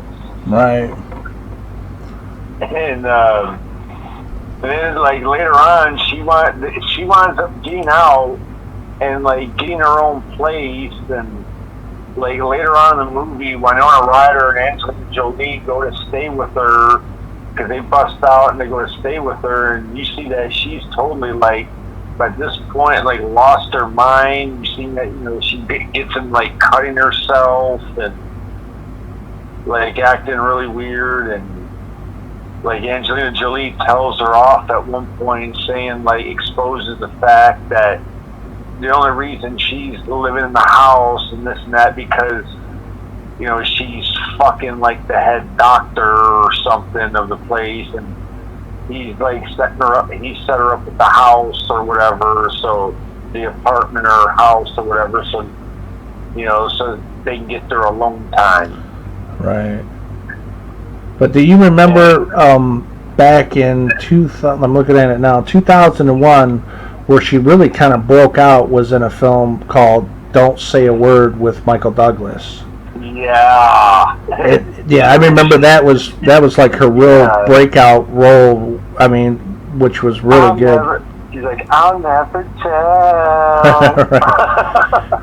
Right. And then, like, later on, she winds up getting out and, like, getting her own place. And, like, later on in the movie, Winona Ryder and Angelina Jolie go to stay with her. because they bust out and they go to stay with her, and you see that she's totally like, at this point, like lost her mind. You see that, you know, she gets in like cutting herself and like acting really weird, and like Angelina Jolie tells her off at one point, saying like, exposes the fact that the only reason she's living in the house and this and that because, you know, she's fucking like the head doctor or something of the place, and he's like setting her up. He set her up at the house or whatever, so the apartment or house or whatever, so, you know, so they can get their alone time. Right. But do you remember back in 2000? I'm looking at it now. 2001, where she really kind of broke out, was in a film called "Don't Say a Word" with Michael Douglas. Yeah. Yeah, I remember that was like her real breakout role. I mean, which was really good. She's like, I'll never tell.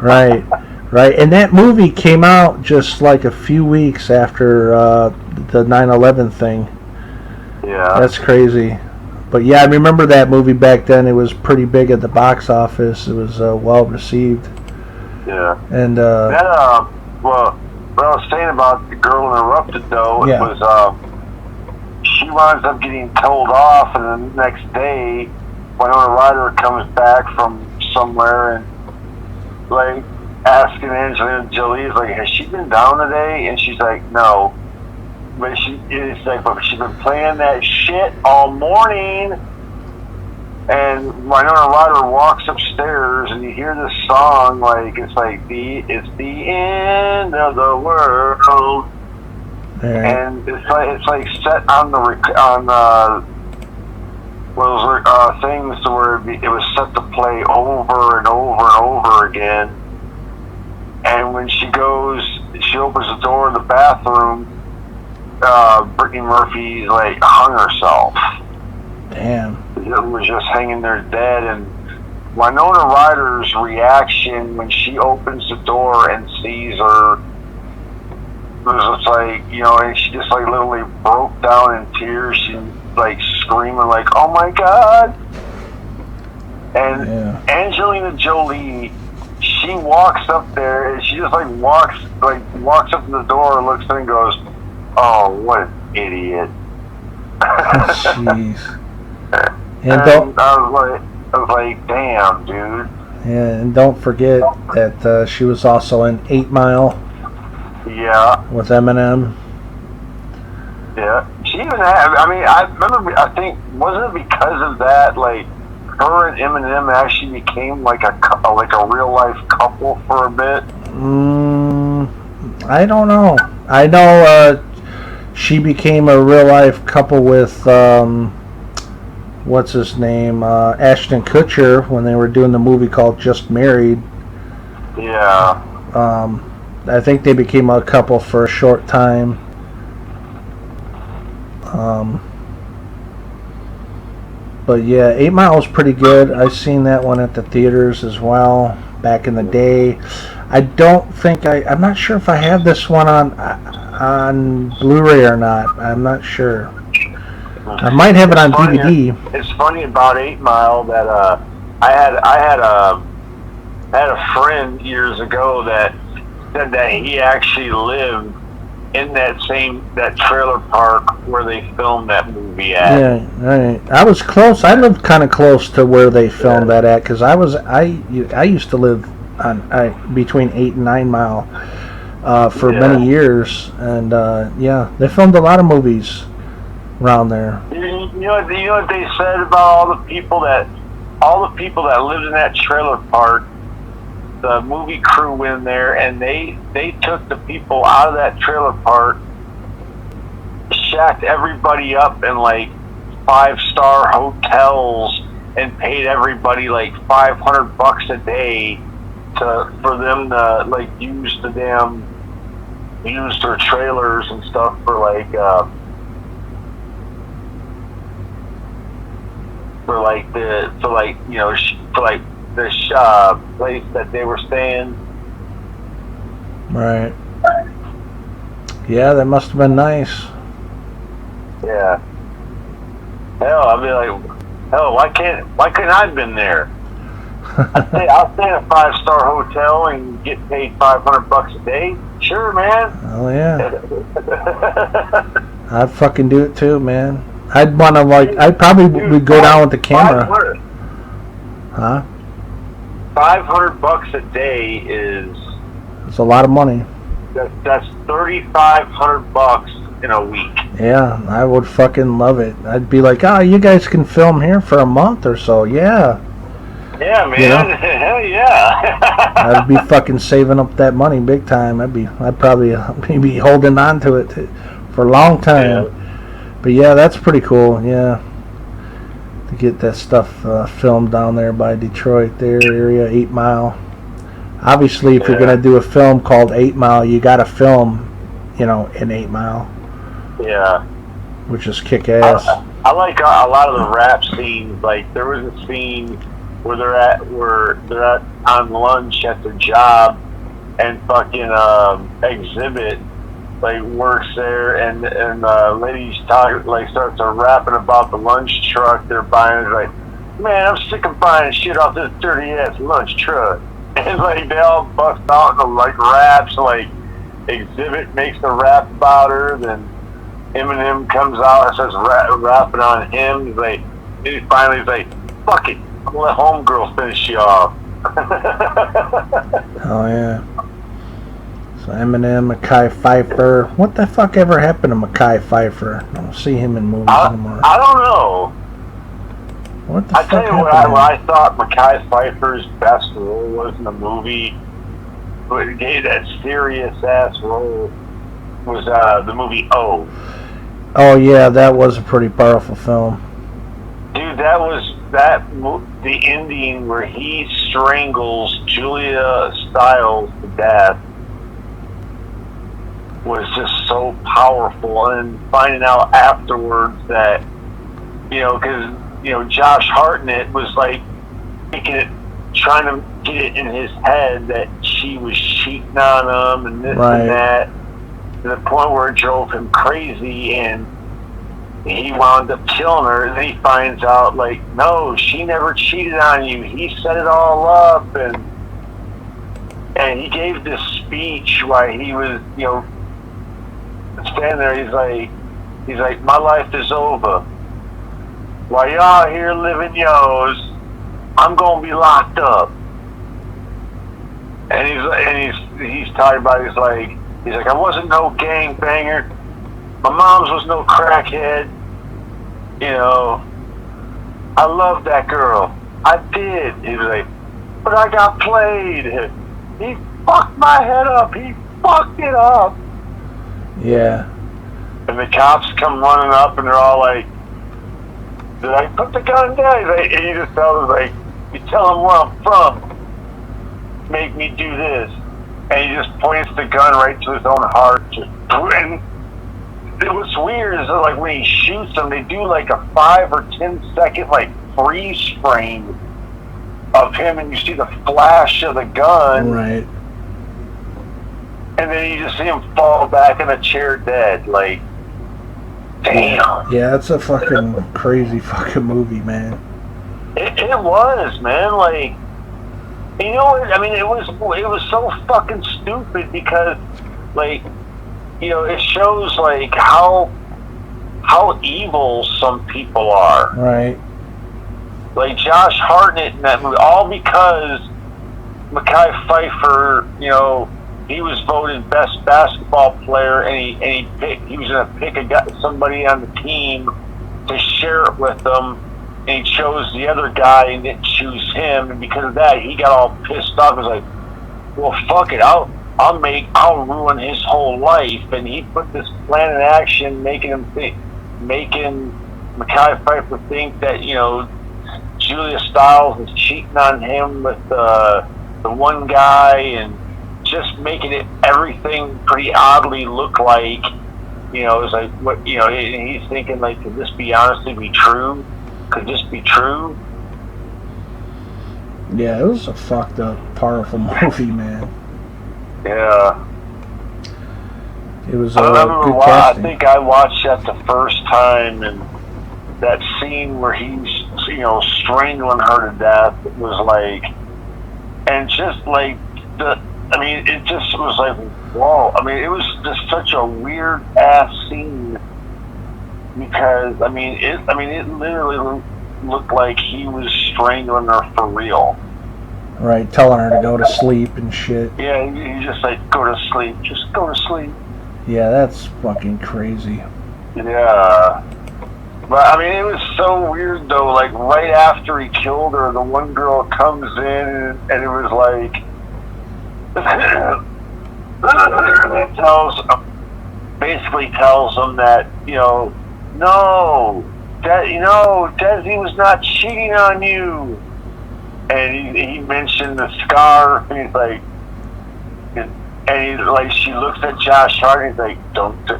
Right, right. And that movie came out just like a few weeks after the 9/11 thing. Yeah. That's crazy. But yeah, I remember that movie back then. It was pretty big at the box office. It was well received. Yeah. And that well, what I was saying about the girl interrupted though, yeah. it was she winds up getting told off, and then the next day Winona Ryder comes back from somewhere and like asking Angelina Jolie, is like, has she been down today? And she's like, no. But it's like, but she's been playing that shit all morning. And Winona Ryder walks upstairs, and you hear this song, like it's like it's the end of the world, and it's like set on those things where it was set to play over and over and over again. And when she opens the door of the bathroom, Brittany Murphy's like hung herself. Damn. It was just hanging there dead, and Winona Ryder's reaction when she opens the door and sees her was just like, you know, and she just like literally broke down in tears. She like screaming like, oh my God. And Angelina Jolie, she walks up there and she just like walks up to the door and looks in and goes, oh, what an idiot. Jeez. And I was like, damn, dude. Yeah, and don't forget that she was also in 8 Mile. Yeah. With Eminem. Yeah. She even had, I mean, I remember, I think, wasn't it because of that, like, her and Eminem actually became like a real life couple for a bit? I don't know. I know she became a real life couple with what's his name, Ashton Kutcher, when they were doing the movie called Just Married. Yeah. I think they became a couple for a short time. But yeah, 8 Mile was pretty good. I've seen that one at the theaters as well back in the day. I don't think I'm not sure if I have this one on Blu-ray or not. I'm not sure. I might have it on DVD. It's funny about 8 Mile that I had a friend years ago that said that he actually lived in that trailer park where they filmed that movie at. Yeah, right. I was close. I lived kind of close to where they filmed that at, because I used to live on between 8 and 9 Mile for many years, and they filmed a lot of movies around there. You know what they said about all the people that lived in that trailer park? The movie crew went in there and they took the people out of that trailer park, shacked everybody up in like 5-star hotels, and paid everybody like $500 a day for them to like use their trailers and stuff for like the place that they were staying. Right. Yeah, that must have been nice. Yeah. Hell, I'd be like, hell, why couldn't I have been there? I'll stay in a 5-star hotel and get paid $500 a day. Sure, man. Oh yeah. I'd fucking do it too, man. I'd want to I'd probably would go down with the camera. 500. Huh? $500 a day is. It's a lot of money. That's $3,500 in a week. Yeah, I would fucking love it. I'd be like, you guys can film here for a month or so. Yeah. Yeah, man. You know? Hell yeah. I'd be fucking saving up that money big time. I'd probably be holding on to it for a long time. Yeah. But yeah, that's pretty cool. Yeah. To get that stuff filmed down there by Detroit, their area, 8 Mile. Obviously, if you're going to do a film called 8 Mile, you got to film, in 8 Mile. Yeah. Which is kick-ass. I like a lot of the rap scenes. Like, there was a scene where they're at on lunch at their job, and fucking Exhibit works there, and ladies starts rapping about the lunch truck they're buying. It's like, man, I'm sick of buying shit off this dirty ass lunch truck. And they all bust out into raps. Exhibit makes a rap about her, then Eminem comes out and starts rapping on him. He finally's like, fuck it, I'm gonna let homegirl finish you off. Oh yeah. So Eminem, Mekhi Phifer. What the fuck ever happened to Mekhi Phifer? I don't see him in movies anymore. I don't know. What the I fuck tell you what happened? I thought Mekhi Phifer's best role was in the movie, but he gave that serious ass role, was the movie O. Oh yeah, that was a pretty powerful film. Dude, the ending where he strangles Julia Stiles to death was just so powerful. And finding out afterwards that, because Josh Hartnett was trying to get it in his head that she was cheating on him and this Right. and that, to the point where it drove him crazy, and he wound up killing her. And then he finds out, no, she never cheated on you. He set it all up, and he gave this speech while he was, standing there. He's like, my life is over. While y'all here living yours, I'm gonna be locked up. And he's talking about, he's like, I wasn't no gangbanger. My mom's was no crackhead. I loved that girl. I did. He was like, but I got played. He fucked my head up. He fucked it up. Yeah. And the cops come running up, and they're all like, put the gun down. And he just tells them, you tell him where I'm from. Make me do this. And he just points the gun right to his own heart. And what's weird is that, when he shoots them, they do a 5 or 10 second freeze frame of him, and you see the flash of the gun. Right. And then you just see him fall back in a chair dead. Damn. Yeah, it's a fucking crazy fucking movie, man. It was, man. It was so fucking stupid because, it shows how evil some people are. Right. Josh Hartnett in that movie, all because Mekhi Phifer, he was voted best basketball player, and he was gonna pick somebody on the team to share it with them, and he chose the other guy and didn't choose him, and because of that, he got all pissed off. He was like, well, fuck it, I'll ruin his whole life, and he put this plan in action, making Mekhi Phifer think that Julia Stiles was cheating on him with the one guy, and just making everything pretty oddly look like, it's like, what, and he's thinking, could this be honestly be true? Could this be true? Yeah, it was a fucked up, powerful movie, man. Yeah. It was I remember good I casting. think I watched that the first time, and that scene where he's, you know, strangling her to death was like, and just like it just was like, whoa. I mean, it was just such a weird ass scene because it literally looked like he was strangling her for real. Right, telling her to go to sleep and shit. Yeah, he's just like, go to sleep, just go to sleep. Yeah, that's fucking crazy. Yeah. But I mean, it was so weird though. Like right after he killed her, the one girl comes in and it was like, basically tells him that, you know, no, Desi was not cheating on you. And he mentioned the scarf, and he's like, she looks at Josh Hart, and he's like, don't do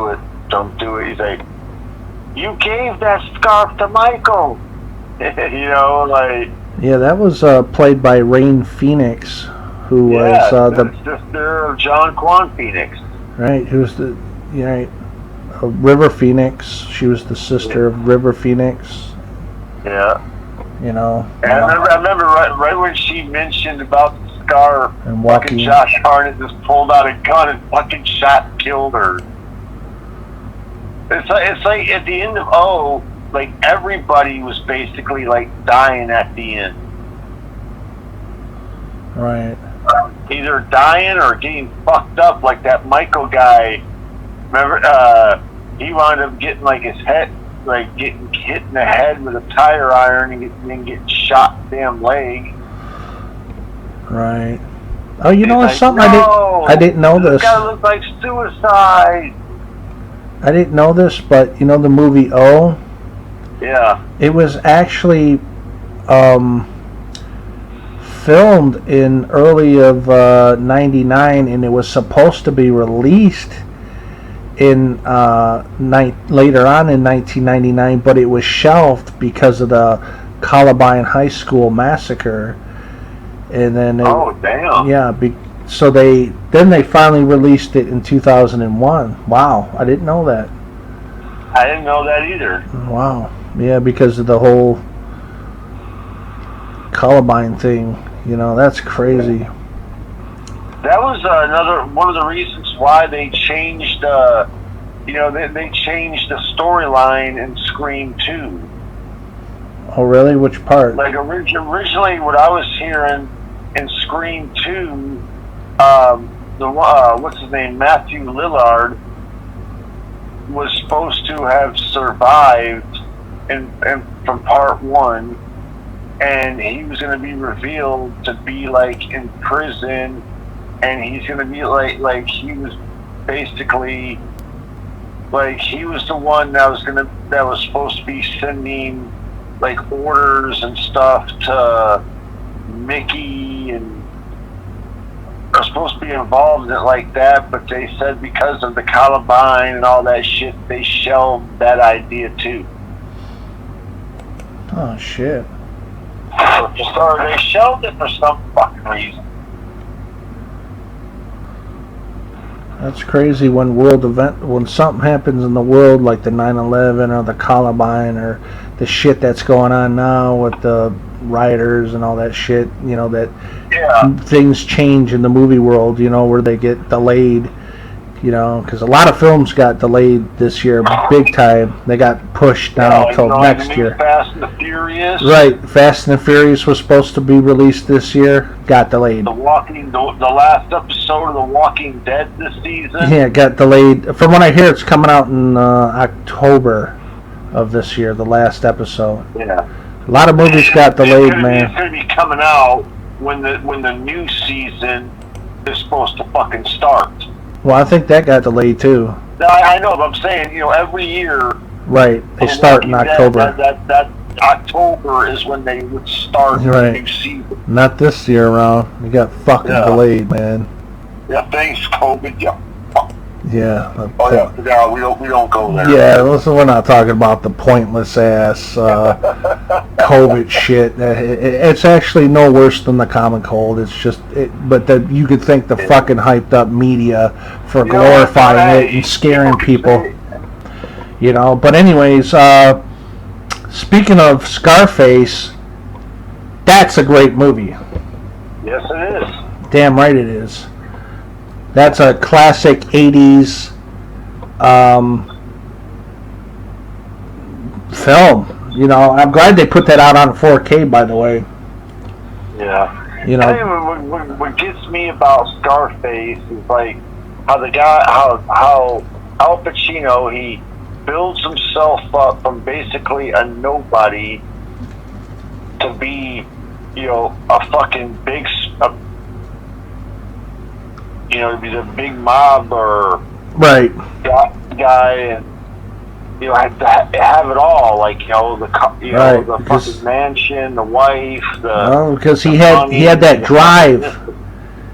it, don't do it. He's like, you gave that scarf to Michael, you know, like. Yeah, that was played by Rain Phoenix, who was the sister of John Quan Phoenix. Right, who's the River Phoenix. She was the sister of River Phoenix. Yeah. You know. And I remember right when she mentioned about the scarf, and fucking Josh Hartnett just pulled out a gun and fucking shot and killed her. It's like at the end of O, like everybody was basically like dying at the end. Right. Either dying or getting fucked up, like that Michael guy. Remember, he wound up getting like his head, like getting hit in the head with a tire iron and then getting shot in the damn leg. Right. Oh, you know, like, something I didn't know this. It's gotta look like suicide. I didn't know this, but you know the movie O? Yeah. It was actually filmed in early of 99, and it was supposed to be released in later on in 1999, but it was shelved because of the Columbine High School massacre. And then so they finally released it in 2001. Wow, I didn't know that. I didn't know that either. Wow. Yeah, because of the whole Columbine thing. You know, that's crazy. That was another one of the reasons why they changed. They changed the storyline in Scream 2. Oh, really? Which part? Like originally, what I was hearing in Scream 2, what's his name, Matthew Lillard, was supposed to have survived in from part 1, and he was going to be revealed to be like in prison, and he's going to be like he was basically like he was the one that was supposed to be sending like orders and stuff to Mickey, and are supposed to be involved in it like that, but they said because of the Columbine and all that shit, they shelved that idea too. Oh shit. Or they shelved it for some fucking reason. That's crazy when something happens in the world like the 9/11 or the Columbine or the shit that's going on now with the rioters and all that shit, you know, that things change in the movie world, you know, where they get delayed, you know, because a lot of films got delayed this year big time. They got pushed now till next year. Fast and the Furious. Right, Fast and the Furious was supposed to be released this year, got delayed. The last episode of The Walking Dead this season. Yeah, it got delayed. From what I hear, it's coming out in October of this year, the last episode. Yeah. A lot of movies got delayed, man. It's going to be coming out when the new season is supposed to fucking start. Well, I think that got delayed too. I know, but I'm saying, you know, every year. Right, they start in October. That October is when they would start the new season. Not this year around. They got fucking delayed, man. Yeah, thanks, COVID. Yeah. Yeah. We don't go there. Yeah, listen, we're not talking about the pointless ass COVID shit. It's actually no worse than the common cold. It's just, but you could think the fucking hyped up media for glorifying it and scaring people. You know, but anyways, Speaking of Scarface, that's a great movie. Yes, it is. Damn right it is. That's a classic 80s film. You know, I'm glad they put that out on 4K, by the way. Yeah. You know, What gets me about Scarface is like how the guy, how Al Pacino, he builds himself up from basically a nobody to be, you know, a fucking big, to be the big mob or right. guy, and you know, have it all, like, you know, the Right, the because- fucking mansion, the wife, Because he the had money, that the drive. fucking-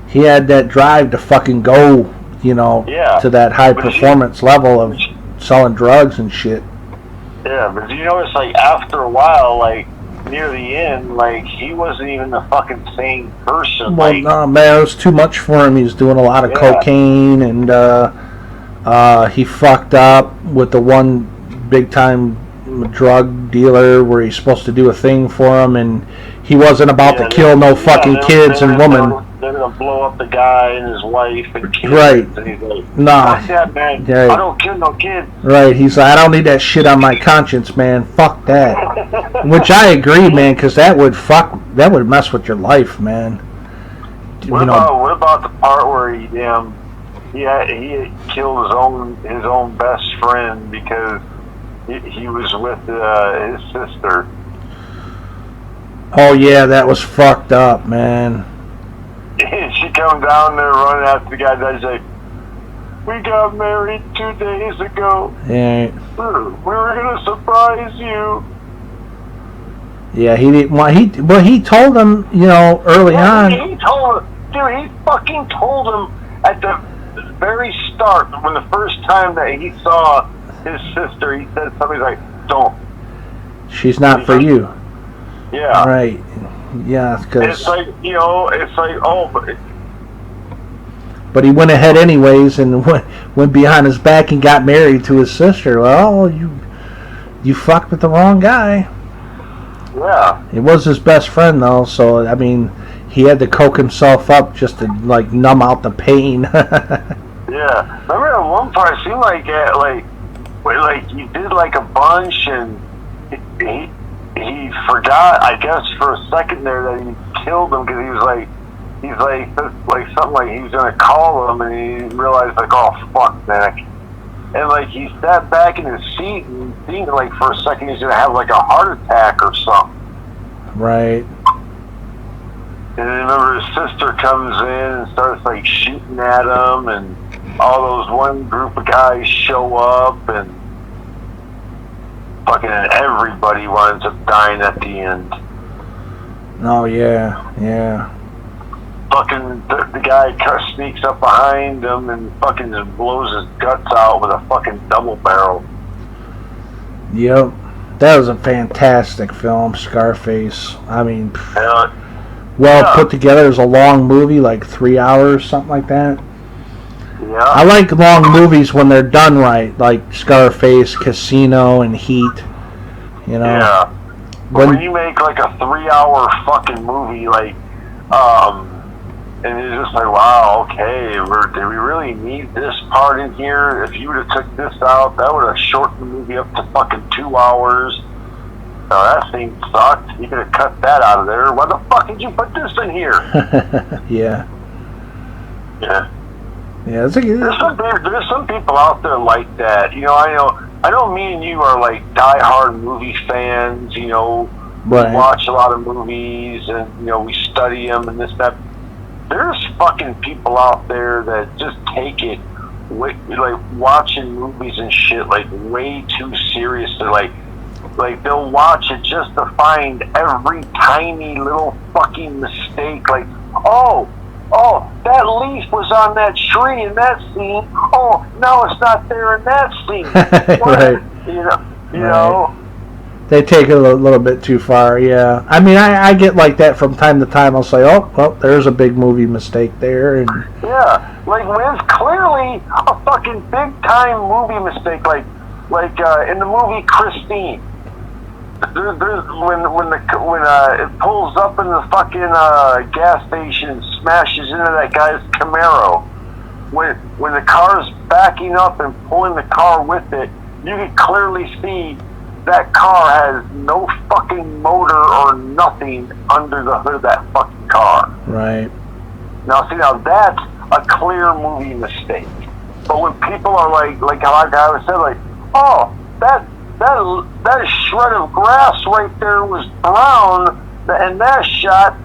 He had that drive to fucking go, you know, Yeah. to that high But he- performance level of selling drugs and shit. Yeah, but you notice, like, after a while, like, near the end, like, he wasn't even the fucking same person. Well, like, no, man, it was too much for him. He was doing a lot of Yeah. cocaine, and he fucked up with the one big time drug dealer where he's supposed to do a thing for him, and he wasn't about to kill no fucking kids and women. They're gonna blow up the guy and his wife and kids. Right. And he's like, Nah. fuck that, man. Right. I don't kill no kids. Right, he's like, I don't need that shit on my conscience, man. Fuck that. Which I agree, man, because that would mess with your life, man. What about the part where he killed his own best friend because he was with his sister. Oh yeah, that was fucked up, man. And she comes down there running after the guy. And she's like, "We got married 2 days ago. Yeah, We were gonna surprise you." yeah, he didn't want he told him, you know, early on. He told him, dude. He fucking told him at the very start when the first time that he saw his sister. He said something like, "Don't." She's not for you. Yeah. Right. Yeah, because. It's like, you know, oh, But he went ahead anyways and went behind his back and got married to his sister. Well, you fucked with the wrong guy. yeah. It was his best friend though, so I mean, he had to coke himself up just to like numb out the pain. Yeah. Remember at one part, it seemed like he did like a bunch, and he forgot, I guess, for a second there that he killed him because he's like something like he was gonna call him, and he realized like, oh fuck, man. And like he sat back in his seat and seemed like for a second he's gonna have like a heart attack or something. Right. And then remember his sister comes in and starts like shooting at him, and all those one group of guys show up, and fucking everybody winds up dying at the end. Oh yeah. Fucking the guy sneaks up behind him and fucking just blows his guts out with a fucking double barrel. Yep. That was a fantastic film, Scarface. I mean, And, well put together. It was a long movie, like 3 hours, something like that. I yeah. like long movies when they're done right, like Scarface, Casino, and Heat. You know. Yeah. When- When you make like a 3-hour fucking movie, like, and it's just like, wow, okay, did we really need this part in here? If you would have took this out, that would have shortened the movie up to fucking 2 hours. No, that thing sucked. You could have cut that out of there. Why the fuck did you put this in here? Yeah. Yeah. Yeah. It's a, There's some people out there like that. You know, I know me and you are like diehard movie fans, you know, right. we watch a lot of movies and, you know, we study them and this, that. There's fucking people out there that just take it, like watching movies and shit, like way too seriously. Like they'll watch it just to find every tiny little fucking mistake. Like, oh, that leaf was on that tree in that scene. Oh, no, it's not there in that scene. What? Right. You know. They take it a little bit too far, yeah. I mean, I get like that from time to time. I'll say, oh, well, there's a big movie mistake there. And Yeah, like when it's clearly a fucking big time movie mistake, like in the movie Christine. when it pulls up in the fucking gas station and smashes into that guy's Camaro. When the car's backing up and pulling the car with it, you can clearly see that car has no fucking motor or nothing under the hood of that fucking car. Right. Now that's a clear movie mistake. But when people are like how I said, like, oh, that shred of grass right there was brown, and that shot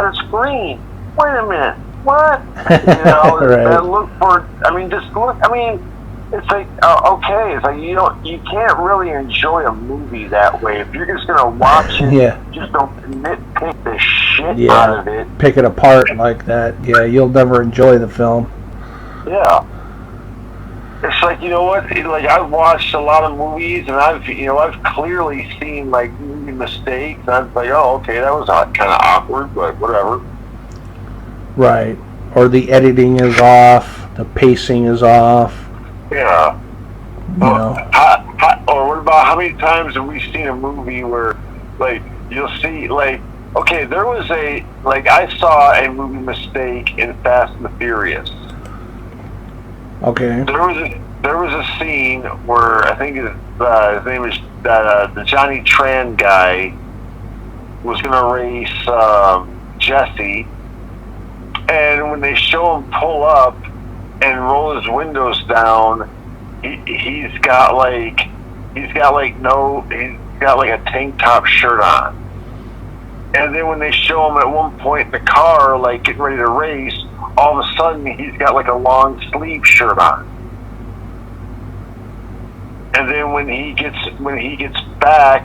it's green. Wait a minute, what? Right. It's like, okay, it's like you can't really enjoy a movie that way. If you're just gonna watch it, just don't nitpick the shit out of it. Pick it apart like that. Yeah, you'll never enjoy the film. Yeah. It's like, you know what? Like, I've watched a lot of movies, and I've clearly seen like movie mistakes. And I'm like, oh, okay, that was kind of awkward, but whatever. Right. Or the editing is off. The pacing is off. Yeah. You know. Or what about how many times have we seen a movie where, like, you'll see, like, okay, I saw a movie mistake in Fast and the Furious. Okay. There was a scene where I think his name is the Johnny Tran guy was gonna race Jesse, and when they show him pull up and roll his windows down, he's got like a tank top shirt on. And then when they show him at one point in the car, like getting ready to race, all of a sudden he's got like a long sleeve shirt on. And then when he gets back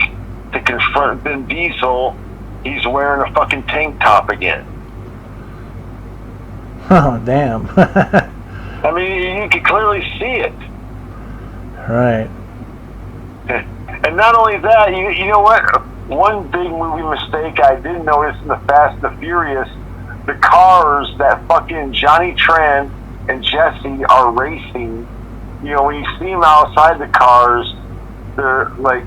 to confront Vin Diesel, he's wearing a fucking tank top again. Oh, damn. I mean, you can clearly see it. Right. And not only that, you know what? One big movie mistake I did notice in the Fast and the Furious, the cars that fucking Johnny Tran and Jesse are racing, you know, when you see them outside the cars, they're like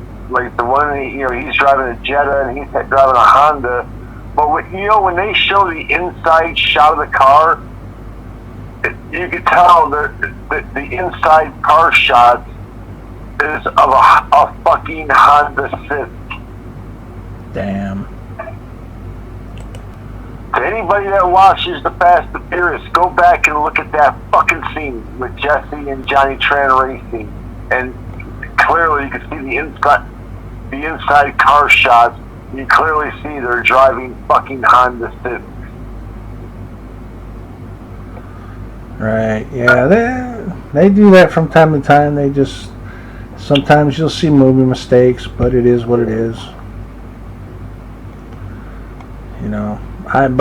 the one, you know, he's driving a Jetta and he's driving a Honda. But when they show the inside shot of the car, you can tell the inside car shot is of a fucking Honda Civic. Damn. To anybody that watches the Fast and Furious, go back and look at that fucking scene with Jesse and Johnny Tran racing, and clearly you can see the inside car shots. You clearly see they're driving fucking Honda Civics. Right. Yeah, they do that from time to time. Sometimes you'll see movie mistakes, but it is what it is. You know. I'm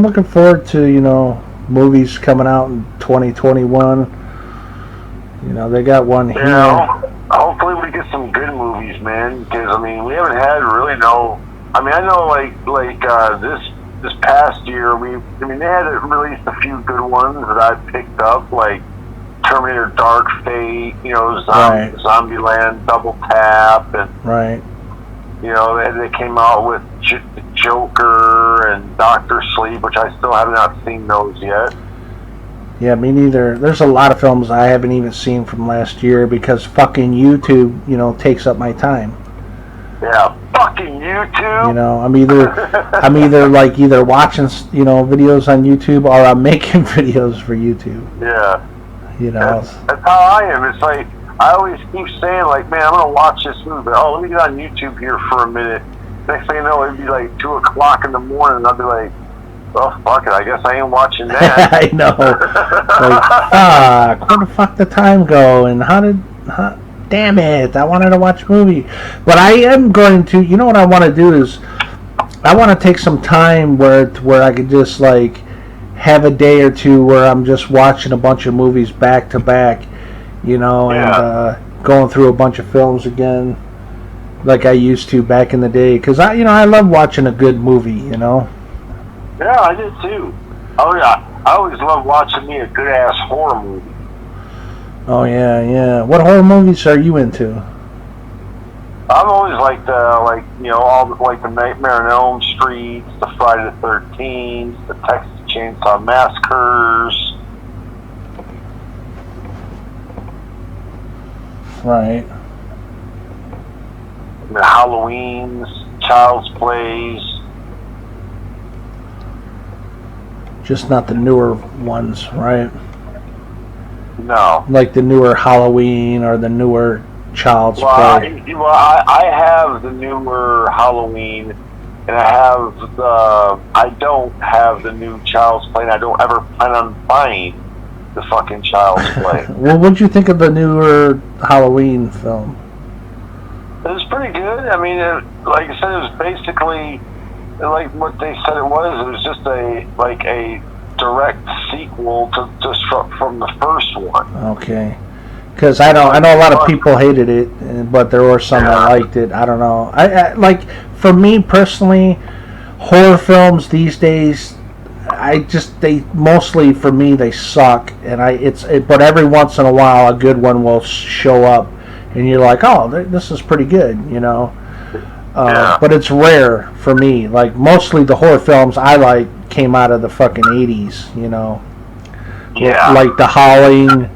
looking forward to, you know, movies coming out in 2021. You know, they got one here. Yeah, hopefully we get some good movies, man. Because I mean, we haven't had really no. I mean, I know like this past year, they had released a few good ones that I picked up, like Terminator: Dark Fate, you know, Zombieland: Double Tap, and right. You know, they came out with Joker and Doctor Sleep, which I still have not seen those yet. Yeah, me neither. There's a lot of films I haven't even seen from last year because fucking YouTube, you know, takes up my time. Yeah, fucking YouTube. You know, I'm either watching, you know, videos on YouTube or I'm making videos for YouTube. Yeah. You know. That's how I am. It's like, I always keep saying, like, man, I'm going to watch this movie. Oh, let me get on YouTube here for a minute. Next thing you know, it'd be like 2 o'clock in the morning, and I'll be like, well, fuck it, I guess I ain't watching that. I know. Like, fuck, where the fuck did the time go? And damn it, I wanted to watch a movie. But I am going to, you know what I want to do is, I want to take some time where I could just, like, have a day or two where I'm just watching a bunch of movies back to back, you know, and going through a bunch of films again, like I used to back in the day. Because I love watching a good movie, you know. Yeah, I did too. Oh yeah, I always love watching me a good ass horror movie. Oh yeah. What horror movies are you into? I've always liked all the Nightmare on Elm Street, the Friday the 13th, the Texas Chainsaw Massacres. Right. The Halloweens, Child's Plays. Just not the newer ones, right? No. Like the newer Halloween or the newer Child's Play. I have the newer Halloween, and I don't have the new Child's Play, and I don't ever plan on buying the fucking Child's Play. Well, what'd you think of the newer Halloween film? It was pretty good. I mean, like I said, it was basically like what they said it was. It was just a direct sequel from the first one. Okay. Because I know a lot of people hated it, but there were some that liked it. I don't know. I like, for me personally, horror films these days, they mostly, for me, they suck. And but every once in a while a good one will show up, and you're like, oh, this is pretty good, you know. But it's rare for me. Like, mostly the horror films I like came out of the fucking 80s, you know. Yeah. Like The Howling,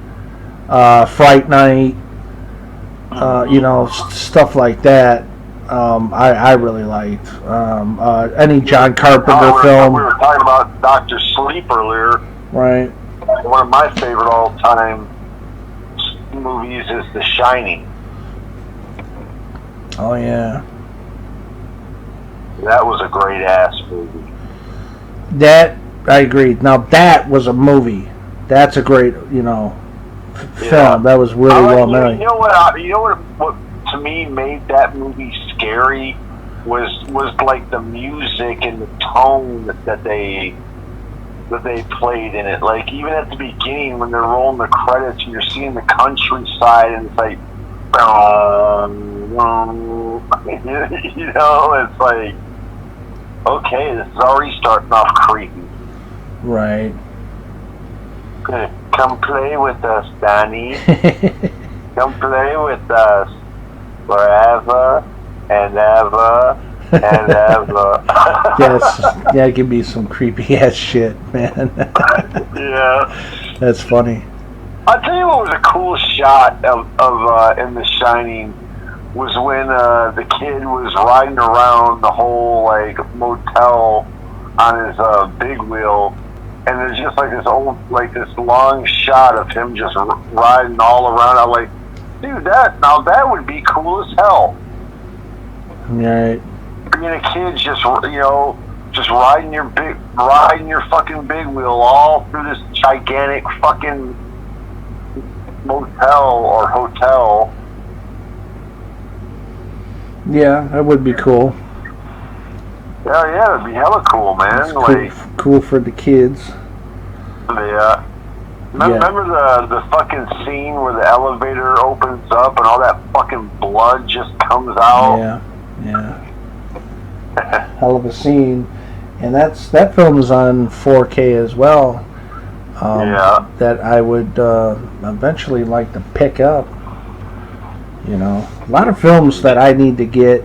Fright Night, you know, stuff like that. I really liked any John Carpenter film. We were talking about Dr. Sleep earlier. Right. One of my favorite all-time movies is The Shining. Oh yeah. That was a great-ass movie. That, I agree. Now that was a movie. That's a great, you know, film. That was really well made. You know what to me made that movie scary was like the music and the tone that they played in it. Like, even at the beginning when they're rolling the credits and you're seeing the countryside and it's like, you know, it's like, okay, this is already starting off creepy. Right. Come play with us, Danny. Come play with us forever and ever and ever. Yes, yeah, it can be some creepy ass shit, man. Yeah. That's funny. I'll tell you what was a cool shot of in The Shining was when the kid was riding around the whole like motel on his big wheel, and there's just like this long shot of him just riding all around. I'm like, dude, that would be cool as hell. Right. Being a kid, just riding your fucking big wheel all through this gigantic fucking motel or hotel. Yeah, that would be cool. Yeah, it'd be hella cool, man. It's cool for the kids. Yeah. Remember the fucking scene where the elevator opens up and all that fucking blood just comes out? Yeah. Hell of a scene. And that film is on 4K as well. That I would eventually like to pick up. You know, a lot of films that I need to get,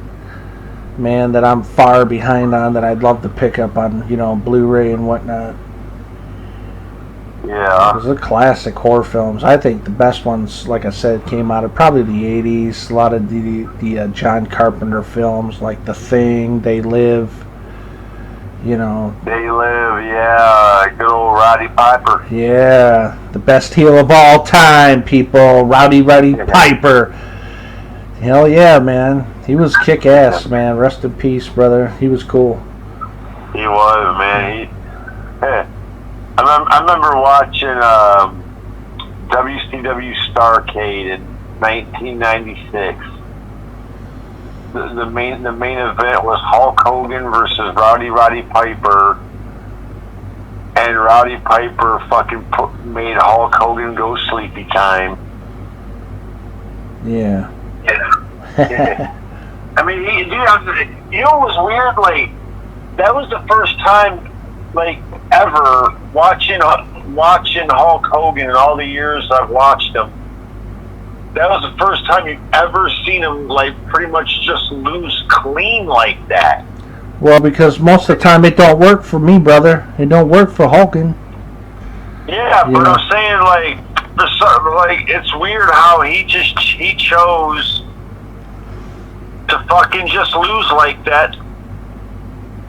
man, that I'm far behind on, that I'd love to pick up on, you know, Blu-ray and whatnot. Yeah. Those are classic horror films. I think the best ones, like I said, came out of probably the 80s. A lot of the John Carpenter films, like The Thing, They Live, you know. They Live, yeah. Good old Roddy Piper. Yeah. The best heel of all time, people. Rowdy Piper. Hell yeah, man. He was kick-ass, man. Rest in peace, brother. He was cool. He was, man. I remember watching WCW Starrcade in 1996. The main event was Hulk Hogan versus Roddy Piper, and Roddy Piper fucking made Hulk Hogan go sleepy time. Yeah. I mean, you know what was weird? Like, that was the first time, like, ever watching Hulk Hogan in all the years I've watched him. that was the first time you've ever seen him like pretty much just lose clean like that. Well, because most of the time it don't work for me, brother. It don't work for Hulking. Yeah, but Yeah. I'm saying like it's weird how he chose to fucking just lose like that.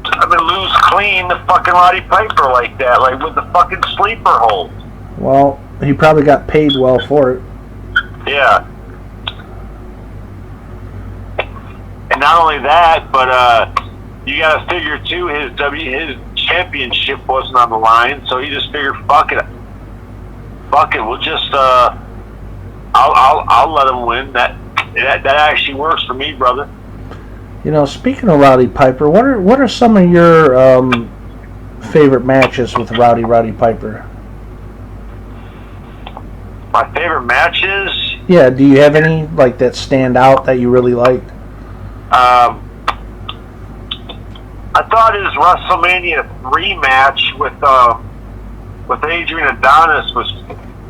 I mean, lose clean the fucking Roddy Piper like that, like with the fucking sleeper hold. Well, he probably got paid well for it. Yeah. And not only that, but you gotta figure too, his championship wasn't on the line, so he just figured, fuck it, we'll just I'll let him win. That actually works for me, brother. You know, speaking of Roddy Piper, what are some of your favorite matches with Roddy Piper? My favorite matches. Yeah, do you have any like that stand out that you really liked? I thought his WrestleMania 3 match with Adrian Adonis was,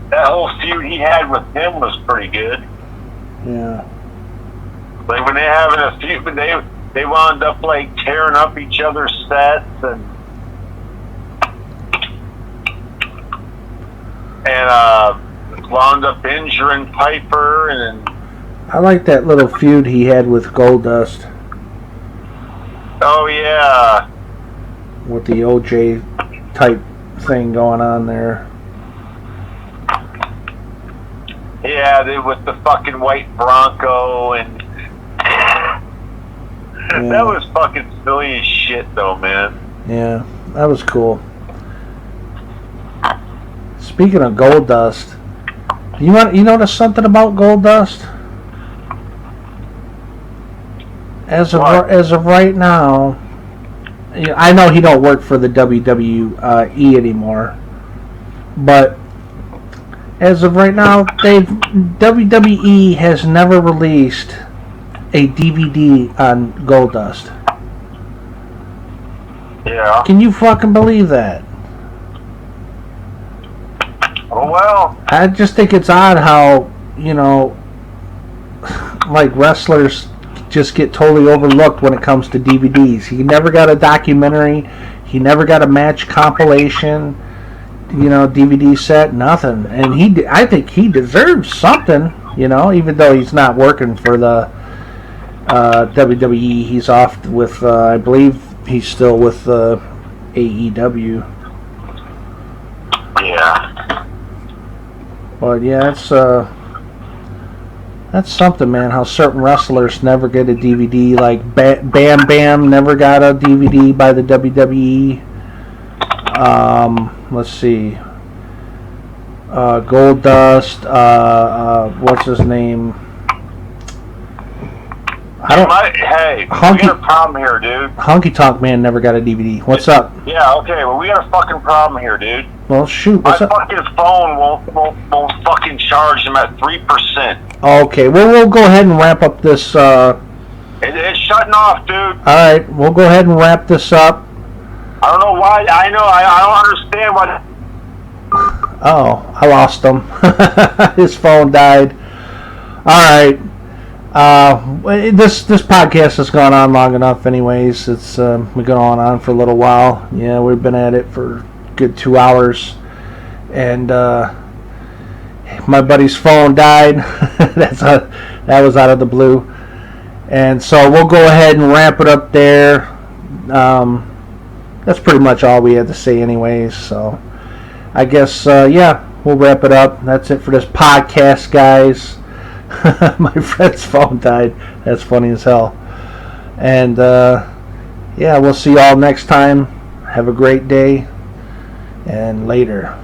that whole feud he had with him was pretty good. Yeah. Like when they having a feud, they wound up like tearing up each other's sets and wound up injuring Piper and. I like that little feud he had with Goldust Oh yeah. with the OJ type thing going on there. Yeah, with the fucking white Bronco and that was fucking silly as shit though, man. Yeah, that was cool. Speaking of Goldust, you notice something about Goldust? As of right now, I know he don't work for the WWE anymore, but as of right now, WWE has never released a DVD on Goldust. Yeah. Can you fucking believe that? Oh well. I just think it's odd how, like wrestlers just get totally overlooked when it comes to DVDs. He never got a documentary. He never got a match compilation, DVD set, nothing. And I think he deserves something, even though he's not working for the WWE. He's off with, I believe he's still with AEW. Yeah. But yeah, that's something, man. How certain wrestlers never get a DVD. Like Bam Bam never got a DVD by the WWE. Let's see. Goldust. What's his name? Hey, we got a problem here, dude. Honky Tonk Man never got a DVD. What's up? Yeah, okay, well we got a fucking problem here, dude. Well, shoot. My What's up? fucking phone won't fucking charge him at 3%. Okay, well we'll go ahead and wrap up this. It's shutting off, dude. All right, we'll go ahead and wrap this up. I don't know why. I don't understand why. Oh, I lost him. His phone died. All right. This podcast has gone on long enough anyways. It's been going on for a little while. Yeah, we've been at it for a good 2 hours. And my buddy's phone died. That was out of the blue. And so we'll go ahead and wrap it up there. That's pretty much all we had to say anyways. So I guess, we'll wrap it up. That's it for this podcast, guys. My friend's phone died. That's funny as hell. And we'll see y'all next time. Have a great day. And later.